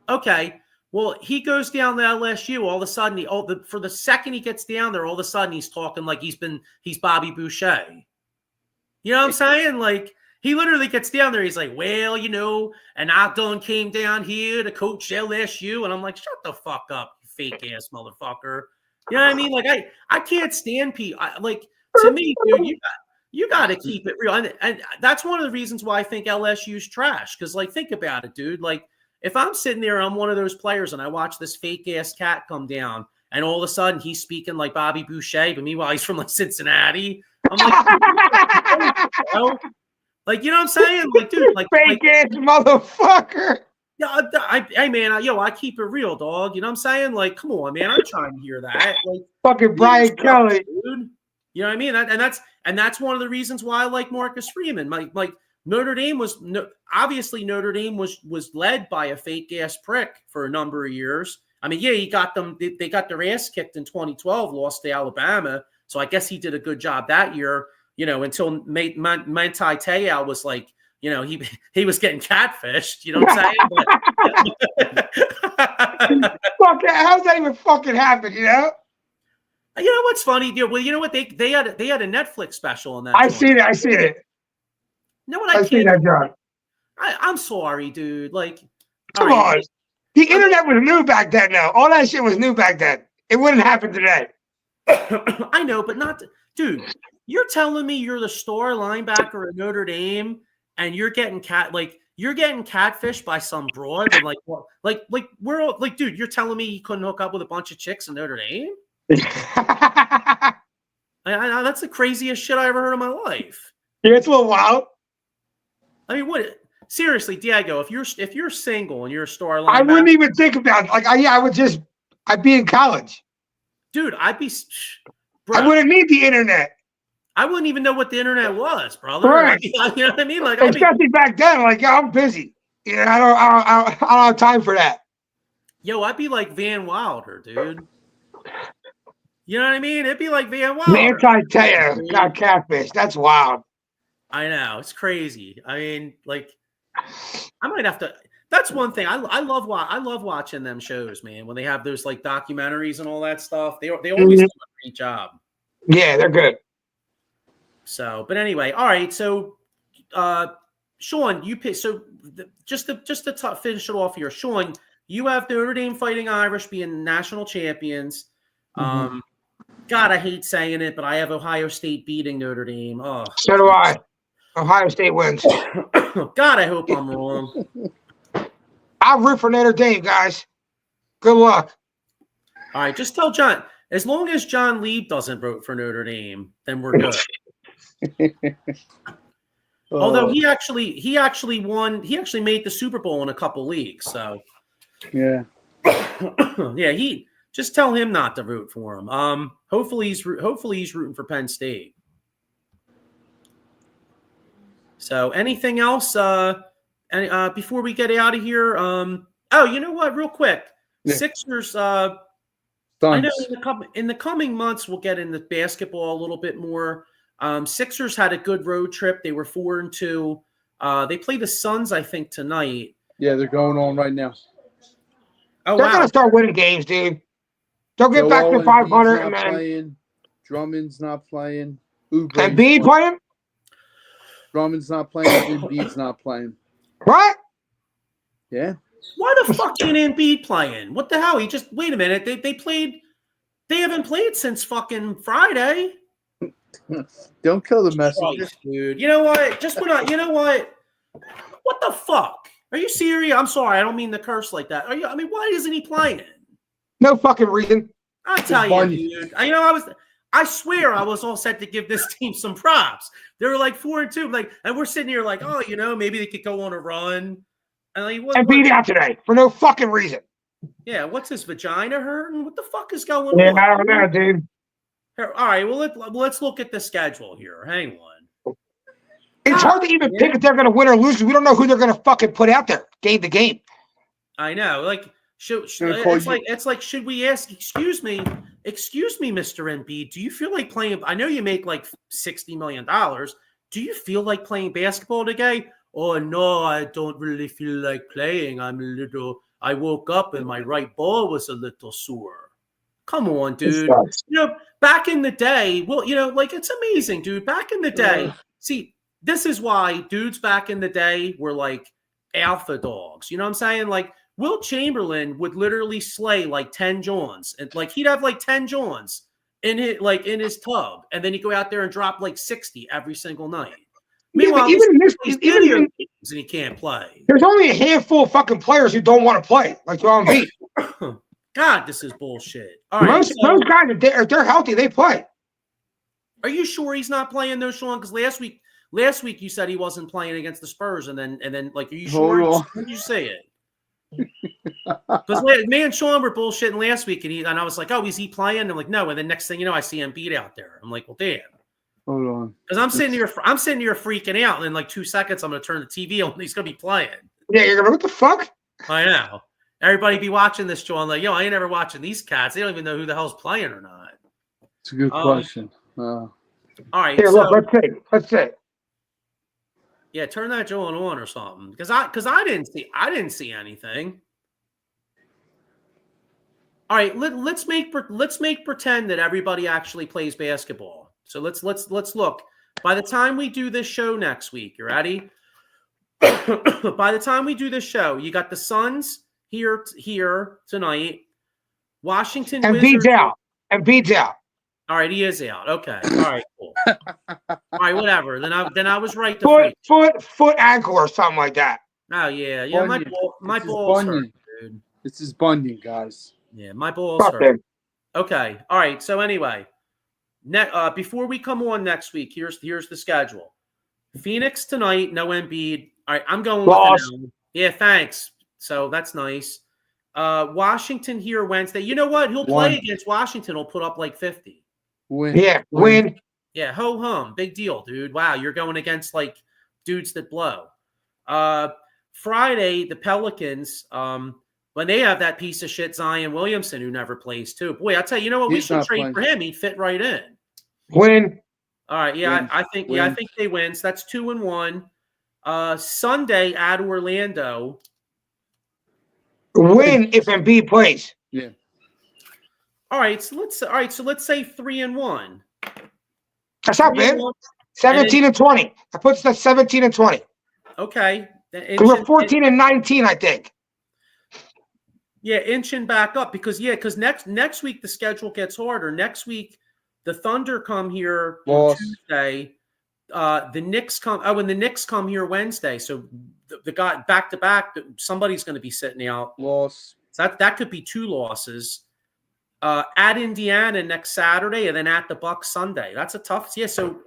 Okay. Well, he goes down to LSU. All of a sudden, for the second he gets down there, all of a sudden he's talking like he's Bobby Boucher. You know what I'm saying? Like, he literally gets down there. He's like, well, and Ogden came down here to coach LSU. And I'm like, shut the fuck up, you fake ass motherfucker. You know what I mean? Like, I can't stand people. Like, to me, dude, you got to keep it real. And that's one of the reasons why I think LSU's trash. Because, like, think about it, dude. Like, if I'm sitting there and I'm one of those players and I watch this fake ass cat come down and all of a sudden he's speaking like Bobby Boucher, but meanwhile he's from like Cincinnati. I'm like, like, you know what I'm saying? Like, dude, like fake ass motherfucker. Yeah, hey man, I keep it real, dog. You know what I'm saying? Like, come on, man. I'm trying to hear that. Like, fucking Brian Kelly, dude. You know what I mean? And that's one of the reasons why I like Marcus Freeman. Like Notre Dame was obviously Notre Dame was led by a fake ass prick for a number of years. I mean, yeah, he got them. They got their ass kicked in 2012, lost to Alabama. So I guess he did a good job that year, until Manti Te'o was like, he was getting catfished. You know what I'm saying? Fuck, how's that even fucking happen? You know what's funny, dude? Well, you know what they had a Netflix special on that. I seen it. You know what? I seen that, John. I'm sorry, dude. Like, come on. The internet was new back then. Now all that shit was new back then. It wouldn't happen today. I know, but not, dude. You're telling me you're the star linebacker at Notre Dame, and you're getting catfished by some broad, and like what? Like we're all, like, dude. You're telling me you couldn't hook up with a bunch of chicks in Notre Dame? I that's the craziest shit I ever heard in my life. Yeah, it's a little wild. I mean, what? Seriously, Diego, if you're single and you're a star linebacker, I wouldn't even think about it. Like, I'd be in college. Dude, bro, I wouldn't need the internet. I wouldn't even know what the internet was, brother. Right. You know what I mean? Like, especially back then, like, yo, I'm busy. Yeah, I don't have time for that. Yo, I'd be like Van Wilder, dude. You know what I mean? It'd be like Van Wilder. Manti Te'o got catfish. That's wild. I know, it's crazy. I mean, like, I might have to. That's one thing I love watching them shows, man. When they have those like documentaries and all that stuff, they always do a great job. Yeah, they're good. So, but anyway, all right. So, Sean, you pick. So, just to finish it off here, Sean, you have Notre Dame Fighting Irish being national champions. God, I hate saying it, but I have Ohio State beating Notre Dame. Oh, so do I. Ohio State wins. God, I hope I'm wrong. I'll root for Notre Dame, guys. Good luck. All right, just tell John. As long as John Lieb doesn't vote for Notre Dame, then we're good. Although he actually won. He actually made the Super Bowl in a couple leagues. So yeah, yeah. He just tell him not to root for him. Hopefully he's rooting for Penn State. So anything else? Before we get out of here, oh, you know what? Real quick, yeah. Sixers. I know Suns. in the coming months we'll get into basketball a little bit more. Sixers had a good road trip. They were 4-2. They play the Suns, I think, tonight. Yeah, they're going on right now. Oh They're wow! gonna start winning games, dude. They'll get back to Joel 500, Embiid's and not then playing. Drummond's not playing. Oubre's Embiid playing. Drummond's not playing. Embiid's not playing. What? Yeah. Why the fuck ain't Embiid playing? What the hell? He just wait a minute. They played. They haven't played since fucking Friday. Don't kill the messenger. Christ, dude. You know what? Just when I. You know what? What the fuck? Are you serious? I'm sorry. I don't mean to curse like that. Are you? I mean, why isn't he playing? No fucking reason. I tell you, dude. I swear I was all set to give this team some props. They were like 4-2, like, and we're sitting here like, oh, maybe they could go on a run. And like, Embiid out today for no fucking reason. Yeah, what's his vagina hurting? What the fuck is going Yeah, on? I don't know, dude. Here, all right, well let's look at the schedule here. Hang on. It's hard to even pick if they're going to win or lose. We don't know who they're going to fucking put out there game to game. I know, like, it's like, should we ask? Excuse me, Mr. Embiid, do you feel like playing? I know you make like $60 million. Do you feel like playing basketball today? Oh no, I don't really feel like playing. I woke up and my right ball was a little sore. Come on, dude. Back in the day, well, like it's amazing, dude. Back in the day, see, this is why dudes back in the day were like alpha dogs. You know what I'm saying? Like Wilt Chamberlain would literally slay like 10 Johns, and like he'd have like 10 Johns in his tub, and then he'd go out there and drop like 60 every single night. Meanwhile, and he can't play. There's only a handful of fucking players who don't want to play, like Joel Embiid. God, this is bullshit. All right, most guys, if they're healthy, they play. Are you sure he's not playing though, Sean? Because last week you said he wasn't playing against the Spurs, and then like, are you sure? When did you say it? Because me and Sean were bullshitting last week, and I was like, oh, is he playing? And I'm like, no. And the next thing you know, I see Embiid out there. I'm like, well, damn. Hold on. Because I'm sitting here freaking out, and in like 2 seconds, I'm going to turn the TV on, and he's going to be playing. Yeah, you're going to, what the fuck? I know. Everybody be watching this, Sean. Like, yo, I ain't ever watching these cats. They don't even know who the hell's playing or not. It's a good question. All right. Here, look, let's see. Yeah, turn that Joel on or something. Because I didn't see anything. All right, let's make pretend that everybody actually plays basketball. So let's look. By the time we do this show next week, you ready? By the time we do this show, you got the Suns here tonight. Washington Embiid's out. Embiid's out. All right, he is out. Okay. All right, cool. All right, whatever. Then I was right. Foot ankle or something like that. Oh yeah. Bunion. My balls hurt, dude. This is bunion, guys. Yeah, my balls hurt. Okay. All right. So anyway, before we come on next week, here's the schedule. Phoenix tonight, no Embiid. All right, I'm going with it. Yeah, thanks. So that's nice. Washington here Wednesday. You know what? He'll play against Washington. He'll put up like 50. Win. Yeah, win. Yeah, ho hum. Big deal, dude. Wow, you're going against like dudes that blow. Friday, the Pelicans, when they have that piece of shit Zion Williamson who never plays too. Boy, I tell you, we should trade for him. He'd fit right in. Win. All right, yeah, I think they win. So that's 2-1. Sunday at Orlando. Win if Embiid plays. Yeah. All right, so let's say 3-1. That's not bad. 17-20. That puts us 17-20. Okay. We're 14-19, I think. Yeah, inching back up because next week the schedule gets harder. Next week the Thunder come here on Tuesday. The Knicks come. Oh, and the Knicks come here Wednesday. So the guy back to back, somebody's going to be sitting out. Loss. So that could be 2 losses. At Indiana next Saturday, and then at the Bucks Sunday. That's a tough. Yeah, so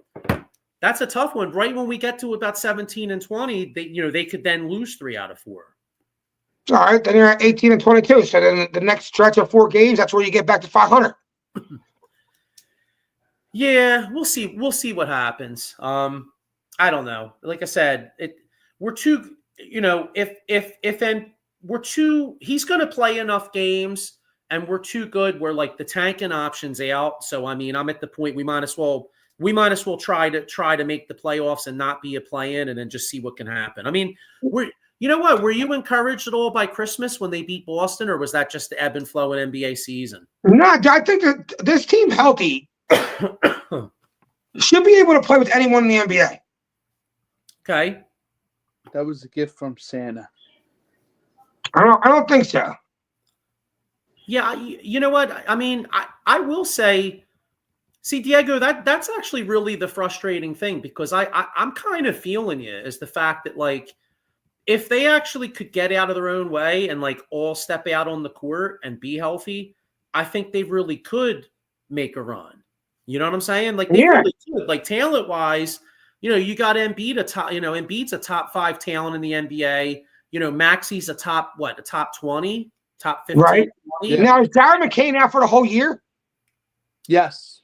that's a tough one. Right when we get to about 17-20, they could then lose 3 out of 4. All right, then you're at 18-22. So then the next stretch of 4 games, that's where you get back to 500. Yeah, we'll see. We'll see what happens. I don't know. Like I said, we're too. He's going to play enough games and we're too good. We're like the tanking options out. So I mean, I'm at the point we might as well try to make the playoffs and not be a play-in, and then just see what can happen. I mean, you know what? Were you encouraged at all by Christmas when they beat Boston, or was that just the ebb and flow in NBA season? No, I think that this team healthy should be able to play with anyone in the NBA. Okay. That was a gift from Santa. I don't think so. Yeah, you know what? I mean, I will say, see, Diego, that's actually really the frustrating thing, because I'm kind of feeling it, is the fact that, like, if they actually could get out of their own way and like all step out on the court and be healthy, I think they really could make a run. You know what I'm saying? Like, they really could. Like, talent wise, you know, you got Embiid, Embiid's a top 5 talent in the NBA. You know, Maxi's a top 20, top 15. Right. 20. Yeah. Now, is Darren McCain out for the whole year? Yes.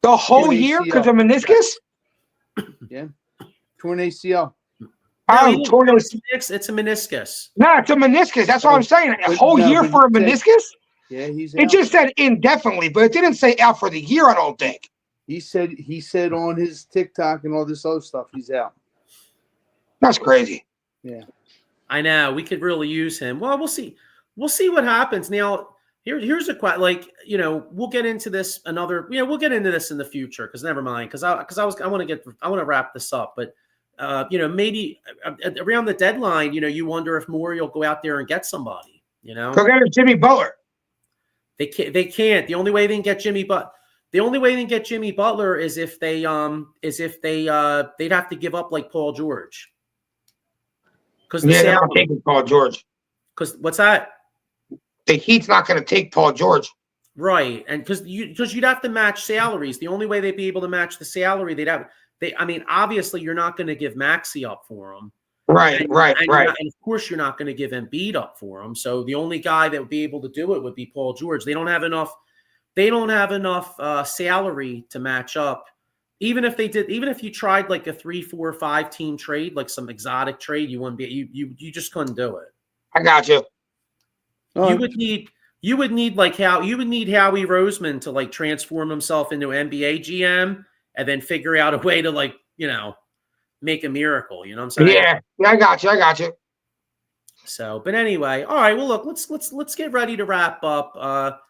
The whole year because of meniscus? Yeah. Torn ACL. It's a meniscus. No, it's a meniscus. That's what I'm saying. A whole year for a meniscus? Yeah, he's out. It just said indefinitely, but it didn't say out for the year, I don't think. He said on his TikTok and all this other stuff, he's out. That's crazy. Yeah. I know. We could really use him. Well, we'll see. We'll see what happens. Now, here's a question. Like, you know, we'll get into this we'll get into this in the future, because never mind. Because I want to wrap this up. But you know, maybe around the deadline, you know, you wonder if Morey will go out there and get somebody. You know, go get Jimmy Butler. They can't. The only way they can get Jimmy Butler is if they they'd have to give up like Paul George. Because they're not taking Paul George. Because what's that? The Heat's not going to take Paul George. Right, and because you'd have to match salaries. The only way they'd be able to match the salary, I mean, obviously you're not going to give Maxey up for him. Right. And of course you're not going to give Embiid up for him. So the only guy that would be able to do it would be Paul George. They don't have enough salary to match up. Even if you tried like a 3, 4, 5 team trade, like some exotic trade, you wouldn't be. You just couldn't do it. I got you. You would need Howie Roseman to like transform himself into NBA GM and then figure out a way to, like, you know, make a miracle. You know what I'm saying? Yeah, I got you. So, but anyway, all right. Well, look, let's get ready to wrap up.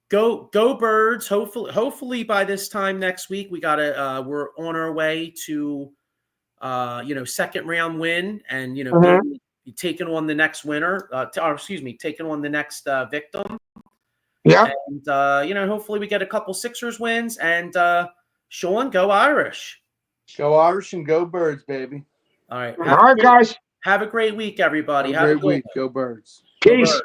Go Birds. Hopefully by this time next week, we're on our way to, second round win, and, you know, maybe taking on the next winner, taking on the next victim. Yeah. And, hopefully we get a couple Sixers wins, and Sean, go Irish. Go Irish and go Birds, baby. All right. All right, guys. Have a great week, everybody. Have a great week. Go Birds. Peace.